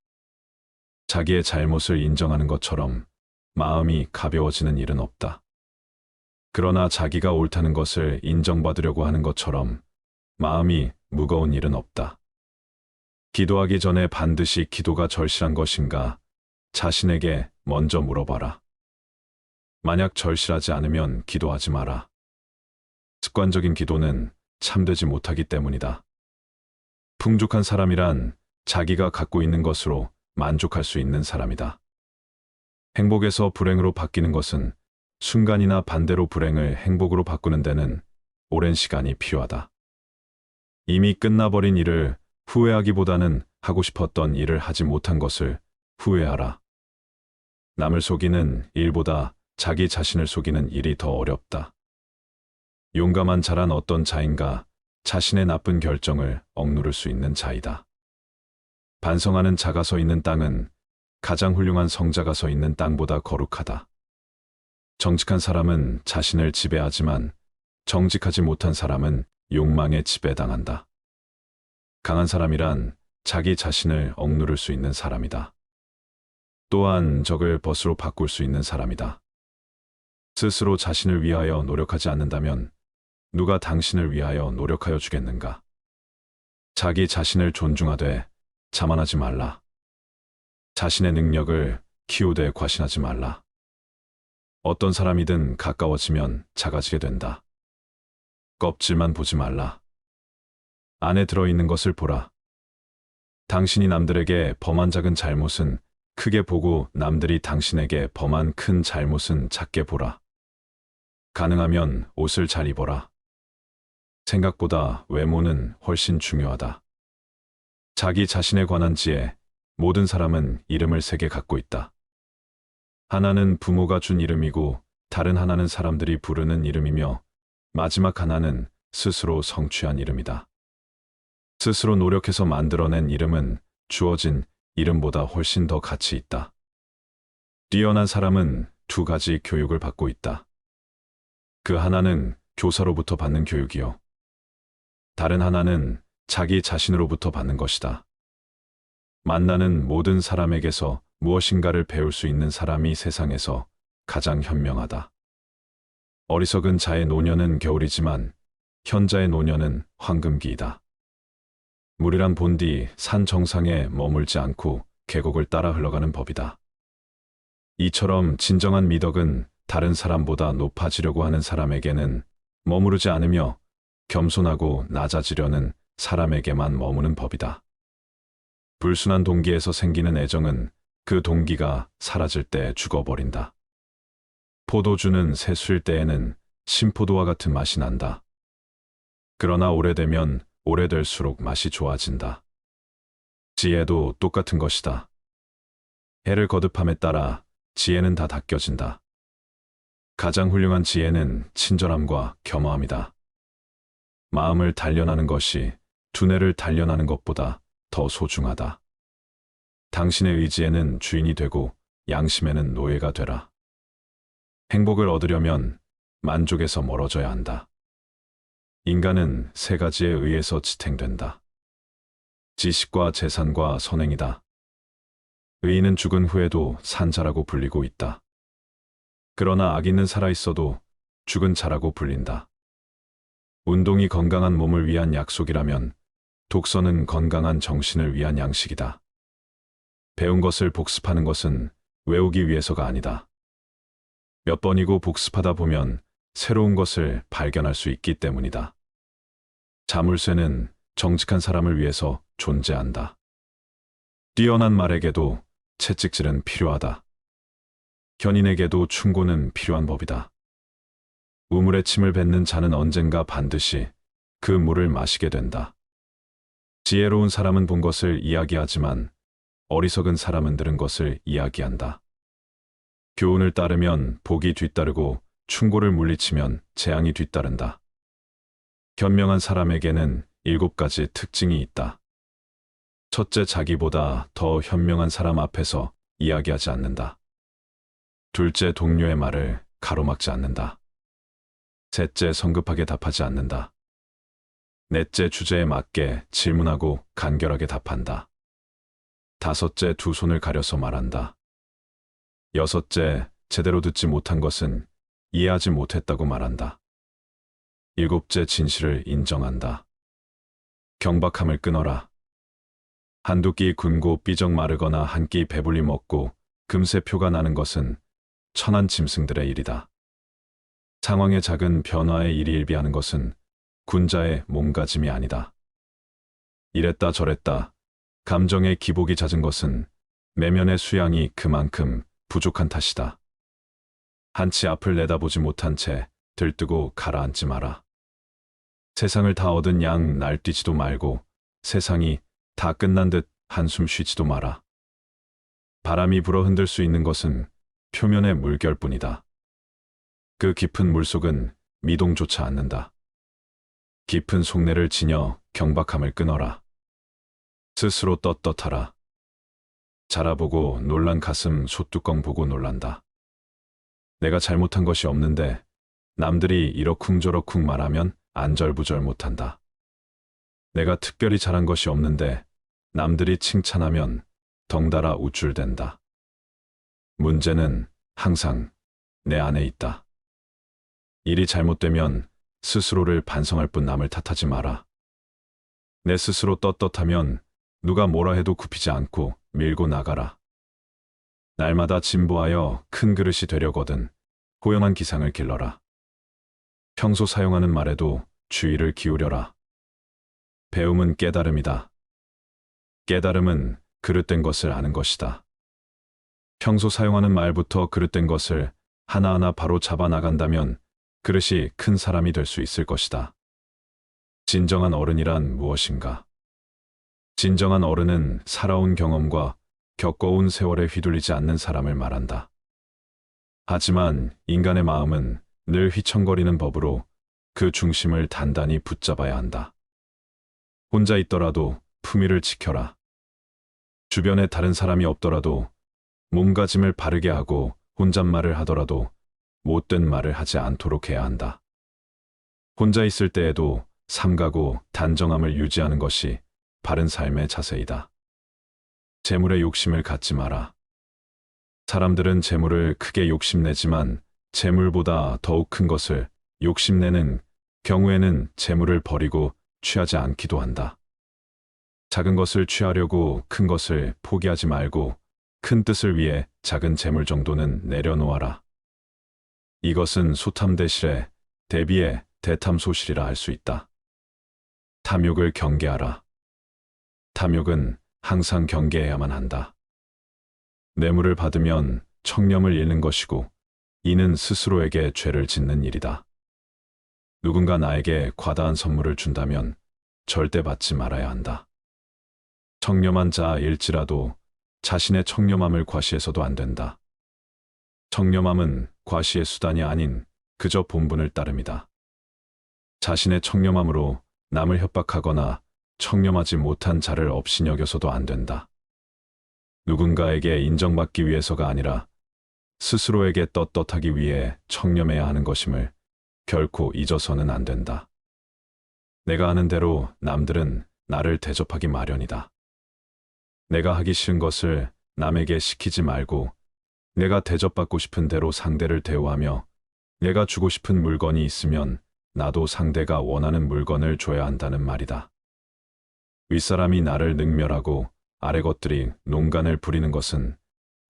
자기의 잘못을 인정하는 것처럼 마음이 가벼워지는 일은 없다. 그러나 자기가 옳다는 것을 인정받으려고 하는 것처럼 마음이 무거운 일은 없다. 기도하기 전에 반드시 기도가 절실한 것인가 자신에게 먼저 물어봐라. 만약 절실하지 않으면 기도하지 마라. 습관적인 기도는 참되지 못하기 때문이다. 풍족한 사람이란 자기가 갖고 있는 것으로 만족할 수 있는 사람이다. 행복에서 불행으로 바뀌는 것은 순간이나 반대로 불행을 행복으로 바꾸는 데는 오랜 시간이 필요하다. 이미 끝나버린 일을 후회하기보다는 하고 싶었던 일을 하지 못한 것을 후회하라. 남을 속이는 일보다 자기 자신을 속이는 일이 더 어렵다. 용감한 자란 어떤 자인가 자신의 나쁜 결정을 억누를 수 있는 자이다. 반성하는 자가 서 있는 땅은 가장 훌륭한 성자가 서 있는 땅보다 거룩하다. 정직한 사람은 자신을 지배하지만 정직하지 못한 사람은 욕망에 지배당한다. 강한 사람이란 자기 자신을 억누를 수 있는 사람이다. 또한 적을 벗으로 바꿀 수 있는 사람이다. 스스로 자신을 위하여 노력하지 않는다면 누가 당신을 위하여 노력하여 주겠는가? 자기 자신을 존중하되 자만하지 말라. 자신의 능력을 키우되 과신하지 말라. 어떤 사람이든 가까워지면 작아지게 된다. 껍질만 보지 말라. 안에 들어있는 것을 보라. 당신이 남들에게 범한 작은 잘못은 크게 보고 남들이 당신에게 범한 큰 잘못은 작게 보라. 가능하면 옷을 잘 입어라. 생각보다 외모는 훨씬 중요하다. 자기 자신에 관한 지혜, 모든 사람은 이름을 3개 갖고 있다. 하나는 부모가 준 이름이고 다른 하나는 사람들이 부르는 이름이며 마지막 하나는 스스로 성취한 이름이다. 스스로 노력해서 만들어낸 이름은 주어진 이름보다 훨씬 더 가치 있다. 뛰어난 사람은 2가지 교육을 받고 있다. 그 하나는 교사로부터 받는 교육이요. 다른 하나는 자기 자신으로부터 받는 것이다. 만나는 모든 사람에게서 무엇인가를 배울 수 있는 사람이 세상에서 가장 현명하다. 어리석은 자의 노년은 겨울이지만 현자의 노년은 황금기이다. 물이란 본디 산 정상에 머물지 않고 계곡을 따라 흘러가는 법이다. 이처럼 진정한 미덕은 다른 사람보다 높아지려고 하는 사람에게는 머무르지 않으며 겸손하고 낮아지려는 사람에게만 머무는 법이다. 불순한 동기에서 생기는 애정은 그 동기가 사라질 때 죽어버린다. 포도주는 새수일 때에는 신포도와 같은 맛이 난다. 그러나 오래되면 오래될수록 맛이 좋아진다. 지혜도 똑같은 것이다. 해를 거듭함에 따라 지혜는 다 닦여진다. 가장 훌륭한 지혜는 친절함과 겸허함이다. 마음을 단련하는 것이 두뇌를 단련하는 것보다 더 소중하다. 당신의 의지에는 주인이 되고 양심에는 노예가 되라. 행복을 얻으려면 만족에서 멀어져야 한다. 인간은 3가지에 의해서 지탱된다. 지식과 재산과 선행이다. 의인은 죽은 후에도 산 자라고 불리고 있다. 그러나 악인은 살아있어도 죽은 자라고 불린다. 운동이 건강한 몸을 위한 약속이라면 독서는 건강한 정신을 위한 양식이다. 배운 것을 복습하는 것은 외우기 위해서가 아니다. 몇 번이고 복습하다 보면 새로운 것을 발견할 수 있기 때문이다. 자물쇠는 정직한 사람을 위해서 존재한다. 뛰어난 말에게도 채찍질은 필요하다. 견인에게도 충고는 필요한 법이다. 우물에 침을 뱉는 자는 언젠가 반드시 그 물을 마시게 된다. 지혜로운 사람은 본 것을 이야기하지만 어리석은 사람은 들은 것을 이야기한다. 교훈을 따르면 복이 뒤따르고 충고를 물리치면 재앙이 뒤따른다. 현명한 사람에게는 7가지 특징이 있다. 첫째, 자기보다 더 현명한 사람 앞에서 이야기하지 않는다. 둘째, 동료의 말을 가로막지 않는다. 셋째, 성급하게 답하지 않는다. 넷째, 주제에 맞게 질문하고 간결하게 답한다. 다섯째, 두 손을 가려서 말한다. 여섯째, 제대로 듣지 못한 것은 이해하지 못했다고 말한다. 일곱째, 진실을 인정한다. 경박함을 끊어라. 한두 끼 굶고 삐적 마르거나 한 끼 배불리 먹고 금세 표가 나는 것은 천한 짐승들의 일이다. 상황의 작은 변화에 일희일비하는 것은 군자의 몸가짐이 아니다. 이랬다 저랬다 감정의 기복이 잦은 것은 내면의 수양이 그만큼 부족한 탓이다. 한치 앞을 내다보지 못한 채 들뜨고 가라앉지 마라. 세상을 다 얻은 양 날뛰지도 말고 세상이 다 끝난 듯 한숨 쉬지도 마라. 바람이 불어 흔들 수 있는 것은 표면의 물결뿐이다. 그 깊은 물속은 미동조차 않는다. 깊은 속내를 지녀 경박함을 끊어라. 스스로 떳떳하라. 자라보고 놀란 가슴 소뚜껑 보고 놀란다. 내가 잘못한 것이 없는데 남들이 이러쿵저러쿵 말하면 안절부절 못한다. 내가 특별히 잘한 것이 없는데 남들이 칭찬하면 덩달아 우쭐댄다. 문제는 항상 내 안에 있다. 일이 잘못되면 스스로를 반성할 뿐 남을 탓하지 마라. 내 스스로 떳떳하면 누가 뭐라 해도 굽히지 않고 밀고 나가라. 날마다 진보하여 큰 그릇이 되려거든 고영한 기상을 길러라. 평소 사용하는 말에도 주의를 기울여라. 배움은 깨달음이다. 깨달음은 그릇된 것을 아는 것이다. 평소 사용하는 말부터 그릇된 것을 하나하나 바로 잡아 나간다면 그릇이 큰 사람이 될 수 있을 것이다. 진정한 어른이란 무엇인가? 진정한 어른은 살아온 경험과 겪어온 세월에 휘둘리지 않는 사람을 말한다. 하지만 인간의 마음은 늘 휘청거리는 법으로 그 중심을 단단히 붙잡아야 한다. 혼자 있더라도 품위를 지켜라. 주변에 다른 사람이 없더라도 몸가짐을 바르게 하고 혼잣말을 하더라도 못된 말을 하지 않도록 해야 한다. 혼자 있을 때에도 삼가고 단정함을 유지하는 것이 바른 삶의 자세이다. 재물에 욕심을 갖지 마라. 사람들은 재물을 크게 욕심내지만 재물보다 더욱 큰 것을 욕심내는 경우에는 재물을 버리고 취하지 않기도 한다. 작은 것을 취하려고 큰 것을 포기하지 말고 큰 뜻을 위해 작은 재물 정도는 내려놓아라. 이것은 소탐대실에 대비해 대탐소실이라 할 수 있다. 탐욕을 경계하라. 탐욕은 항상 경계해야만 한다. 뇌물을 받으면 청렴을 잃는 것이고 이는 스스로에게 죄를 짓는 일이다. 누군가 나에게 과다한 선물을 준다면 절대 받지 말아야 한다. 청렴한 자일지라도 자신의 청렴함을 과시해서도 안 된다. 청렴함은 과시의 수단이 아닌 그저 본분을 따름이다. 자신의 청렴함으로 남을 협박하거나 청렴하지 못한 자를 업신여겨서도 안 된다. 누군가에게 인정받기 위해서가 아니라 스스로에게 떳떳하기 위해 청렴해야 하는 것임을 결코 잊어서는 안 된다. 내가 하는 대로 남들은 나를 대접하기 마련이다. 내가 하기 싫은 것을 남에게 시키지 말고 내가 대접받고 싶은 대로 상대를 대우하며 내가 주고 싶은 물건이 있으면 나도 상대가 원하는 물건을 줘야 한다는 말이다. 윗사람이 나를 능멸하고 아래 것들이 농간을 부리는 것은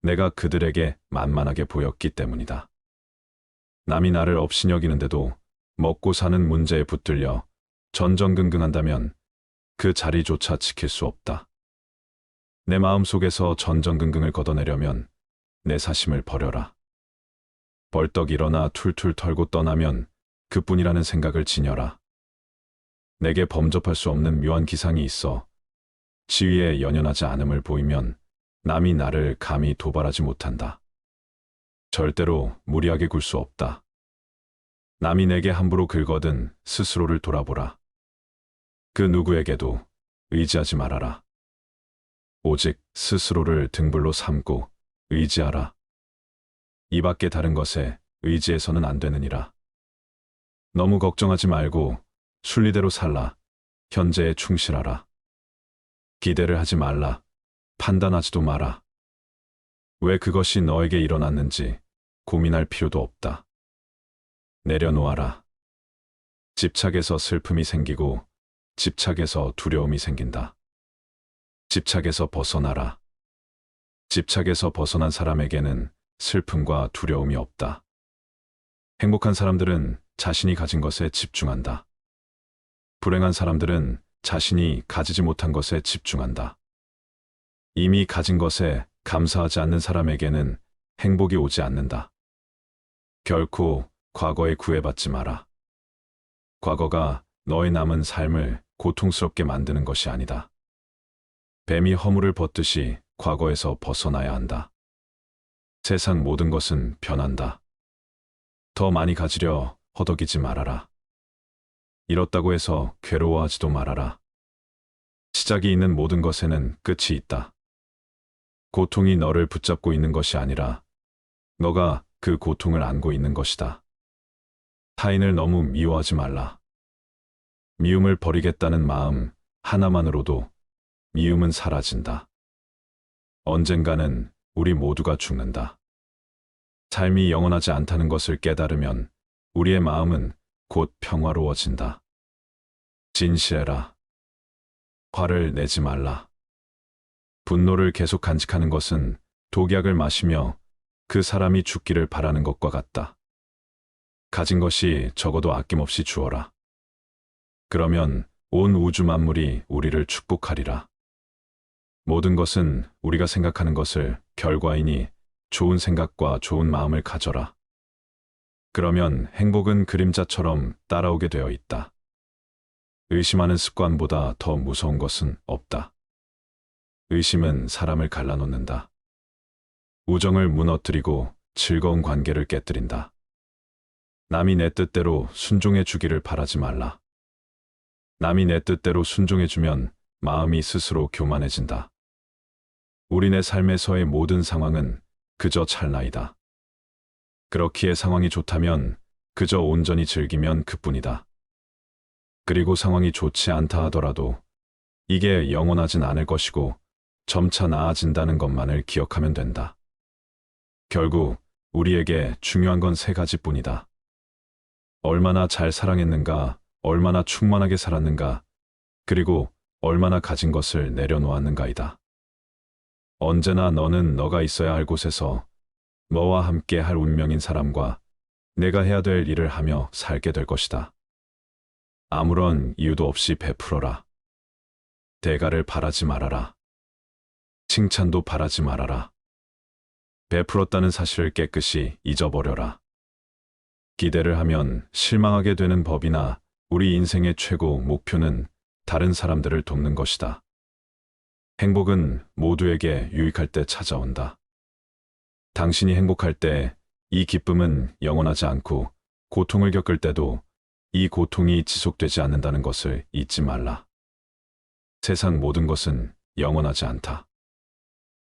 내가 그들에게 만만하게 보였기 때문이다. 남이 나를 업신여기는데도 먹고 사는 문제에 붙들려 전전긍긍한다면 그 자리조차 지킬 수 없다. 내 마음속에서 전전긍긍을 걷어내려면 내 사심을 버려라. 벌떡 일어나 툴툴 털고 떠나면 그뿐이라는 생각을 지녀라. 내게 범접할 수 없는 묘한 기상이 있어 지위에 연연하지 않음을 보이면 남이 나를 감히 도발하지 못한다. 절대로 무리하게 굴 수 없다. 남이 내게 함부로 긁거든 스스로를 돌아보라. 그 누구에게도 의지하지 말아라. 오직 스스로를 등불로 삼고 의지하라. 이 밖에 다른 것에 의지해서는 안 되느니라. 너무 걱정하지 말고 순리대로 살라. 현재에 충실하라. 기대를 하지 말라. 판단하지도 마라. 왜 그것이 너에게 일어났는지 고민할 필요도 없다. 내려놓아라. 집착에서 슬픔이 생기고 집착에서 두려움이 생긴다. 집착에서 벗어나라. 집착에서 벗어난 사람에게는 슬픔과 두려움이 없다. 행복한 사람들은 자신이 가진 것에 집중한다. 불행한 사람들은 자신이 가지지 못한 것에 집중한다. 이미 가진 것에 감사하지 않는 사람에게는 행복이 오지 않는다. 결코 과거에 구애받지 마라. 과거가 너의 남은 삶을 고통스럽게 만드는 것이 아니다. 뱀이 허물을 벗듯이 과거에서 벗어나야 한다. 세상 모든 것은 변한다. 더 많이 가지려 허덕이지 말아라. 잃었다고 해서 괴로워하지도 말아라. 시작이 있는 모든 것에는 끝이 있다. 고통이 너를 붙잡고 있는 것이 아니라 너가 그 고통을 안고 있는 것이다. 타인을 너무 미워하지 말라. 미움을 버리겠다는 마음 하나만으로도 미움은 사라진다. 언젠가는 우리 모두가 죽는다. 삶이 영원하지 않다는 것을 깨달으면 우리의 마음은 곧 평화로워진다. 진실해라. 화를 내지 말라. 분노를 계속 간직하는 것은 독약을 마시며 그 사람이 죽기를 바라는 것과 같다. 가진 것이 적어도 아낌없이 주어라. 그러면 온 우주 만물이 우리를 축복하리라. 모든 것은 우리가 생각하는 것을 결과이니 좋은 생각과 좋은 마음을 가져라. 그러면 행복은 그림자처럼 따라오게 되어 있다. 의심하는 습관보다 더 무서운 것은 없다. 의심은 사람을 갈라놓는다. 우정을 무너뜨리고 즐거운 관계를 깨뜨린다. 남이 내 뜻대로 순종해 주기를 바라지 말라. 남이 내 뜻대로 순종해주면 마음이 스스로 교만해진다. 우리네 삶에서의 모든 상황은 그저 찰나이다. 그렇기에 상황이 좋다면 그저 온전히 즐기면 그뿐이다. 그리고 상황이 좋지 않다 하더라도 이게 영원하진 않을 것이고 점차 나아진다는 것만을 기억하면 된다. 결국 우리에게 중요한 건 세 가지뿐이다. 얼마나 잘 사랑했는가, 얼마나 충만하게 살았는가, 그리고 얼마나 가진 것을 내려놓았는가이다. 언제나 너는 너가 있어야 할 곳에서 너와 함께 할 운명인 사람과 내가 해야 될 일을 하며 살게 될 것이다. 아무런 이유도 없이 베풀어라. 대가를 바라지 말아라. 칭찬도 바라지 말아라. 베풀었다는 사실을 깨끗이 잊어버려라. 기대를 하면 실망하게 되는 법이나 우리 인생의 최고 목표는 다른 사람들을 돕는 것이다. 행복은 모두에게 유익할 때 찾아온다. 당신이 행복할 때 이 기쁨은 영원하지 않고 고통을 겪을 때도 이 고통이 지속되지 않는다는 것을 잊지 말라. 세상 모든 것은 영원하지 않다.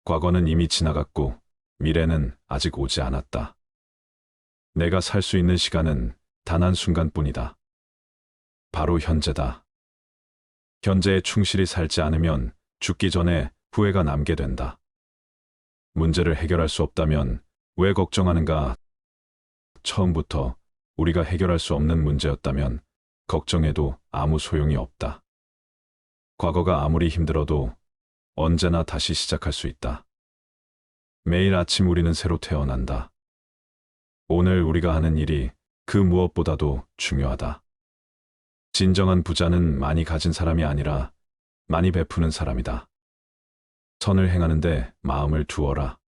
과거는 이미 지나갔고 미래는 아직 오지 않았다. 내가 살 수 있는 시간은 단 한순간뿐이다. 바로 현재다. 현재에 충실히 살지 않으면 죽기 전에 후회가 남게 된다. 문제를 해결할 수 없다면 왜 걱정하는가? 처음부터 우리가 해결할 수 없는 문제였다면 걱정해도 아무 소용이 없다. 과거가 아무리 힘들어도 언제나 다시 시작할 수 있다. 매일 아침 우리는 새로 태어난다. 오늘 우리가 하는 일이 그 무엇보다도 중요하다. 진정한 부자는 많이 가진 사람이 아니라 많이 베푸는 사람이다. 선을 행하는데 마음을 두어라.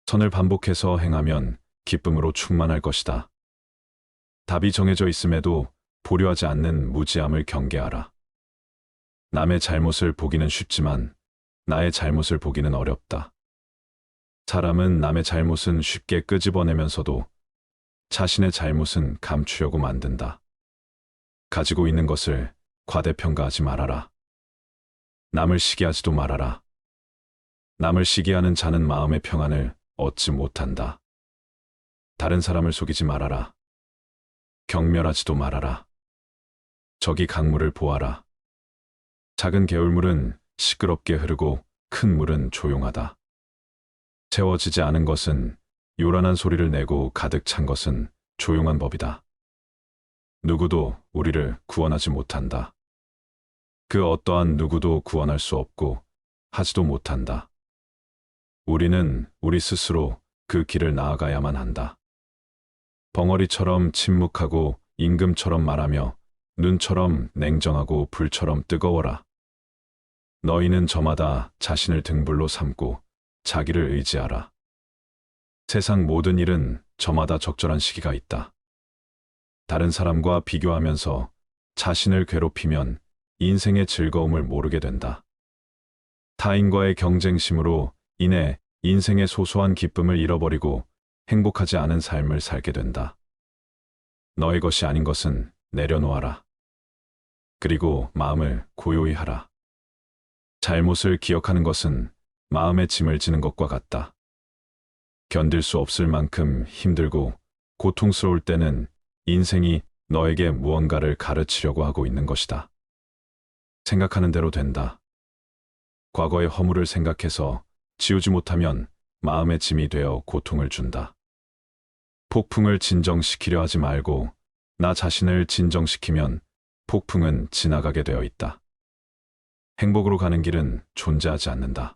선을 반복해서 행하면 기쁨으로 충만할 것이다. 답이 정해져 있음에도 보려하지 않는 무지함을 경계하라. 남의 잘못을 보기는 쉽지만 나의 잘못을 보기는 어렵다. 사람은 남의 잘못은 쉽게 끄집어내면서도 자신의 잘못은 감추려고 만든다. 가지고 있는 것을 과대평가하지 말아라. 남을 시기하지도 말아라. 남을 시기하는 자는 마음의 평안을 얻지 못한다. 다른 사람을 속이지 말아라. 경멸하지도 말아라. 저기 강물을 보아라. 작은 개울물은 시끄럽게 흐르고 큰 물은 조용하다. 채워지지 않은 것은 요란한 소리를 내고 가득 찬 것은 조용한 법이다. 누구도 우리를 구원하지 못한다. 그 어떠한 누구도 구원할 수 없고 하지도 못한다. 우리는 우리 스스로 그 길을 나아가야만 한다. 벙어리처럼 침묵하고 임금처럼 말하며 눈처럼 냉정하고 불처럼 뜨거워라. 너희는 저마다 자신을 등불로 삼고 자기를 의지하라. 세상 모든 일은 저마다 적절한 시기가 있다. 다른 사람과 비교하면서 자신을 괴롭히면 인생의 즐거움을 모르게 된다. 타인과의 경쟁심으로 인해 인생의 소소한 기쁨을 잃어버리고 행복하지 않은 삶을 살게 된다. 너의 것이 아닌 것은 내려놓아라. 그리고 마음을 고요히 하라. 잘못을 기억하는 것은 마음의 짐을 지는 것과 같다. 견딜 수 없을 만큼 힘들고 고통스러울 때는 인생이 너에게 무언가를 가르치려고 하고 있는 것이다. 생각하는 대로 된다. 과거의 허물을 생각해서 지우지 못하면 마음의 짐이 되어 고통을 준다. 폭풍을 진정시키려 하지 말고 나 자신을 진정시키면 폭풍은 지나가게 되어 있다. 행복으로 가는 길은 존재하지 않는다.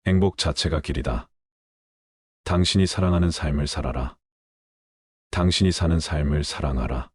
행복 자체가 길이다. 당신이 사랑하는 삶을 살아라. 당신이 사는 삶을 사랑하라.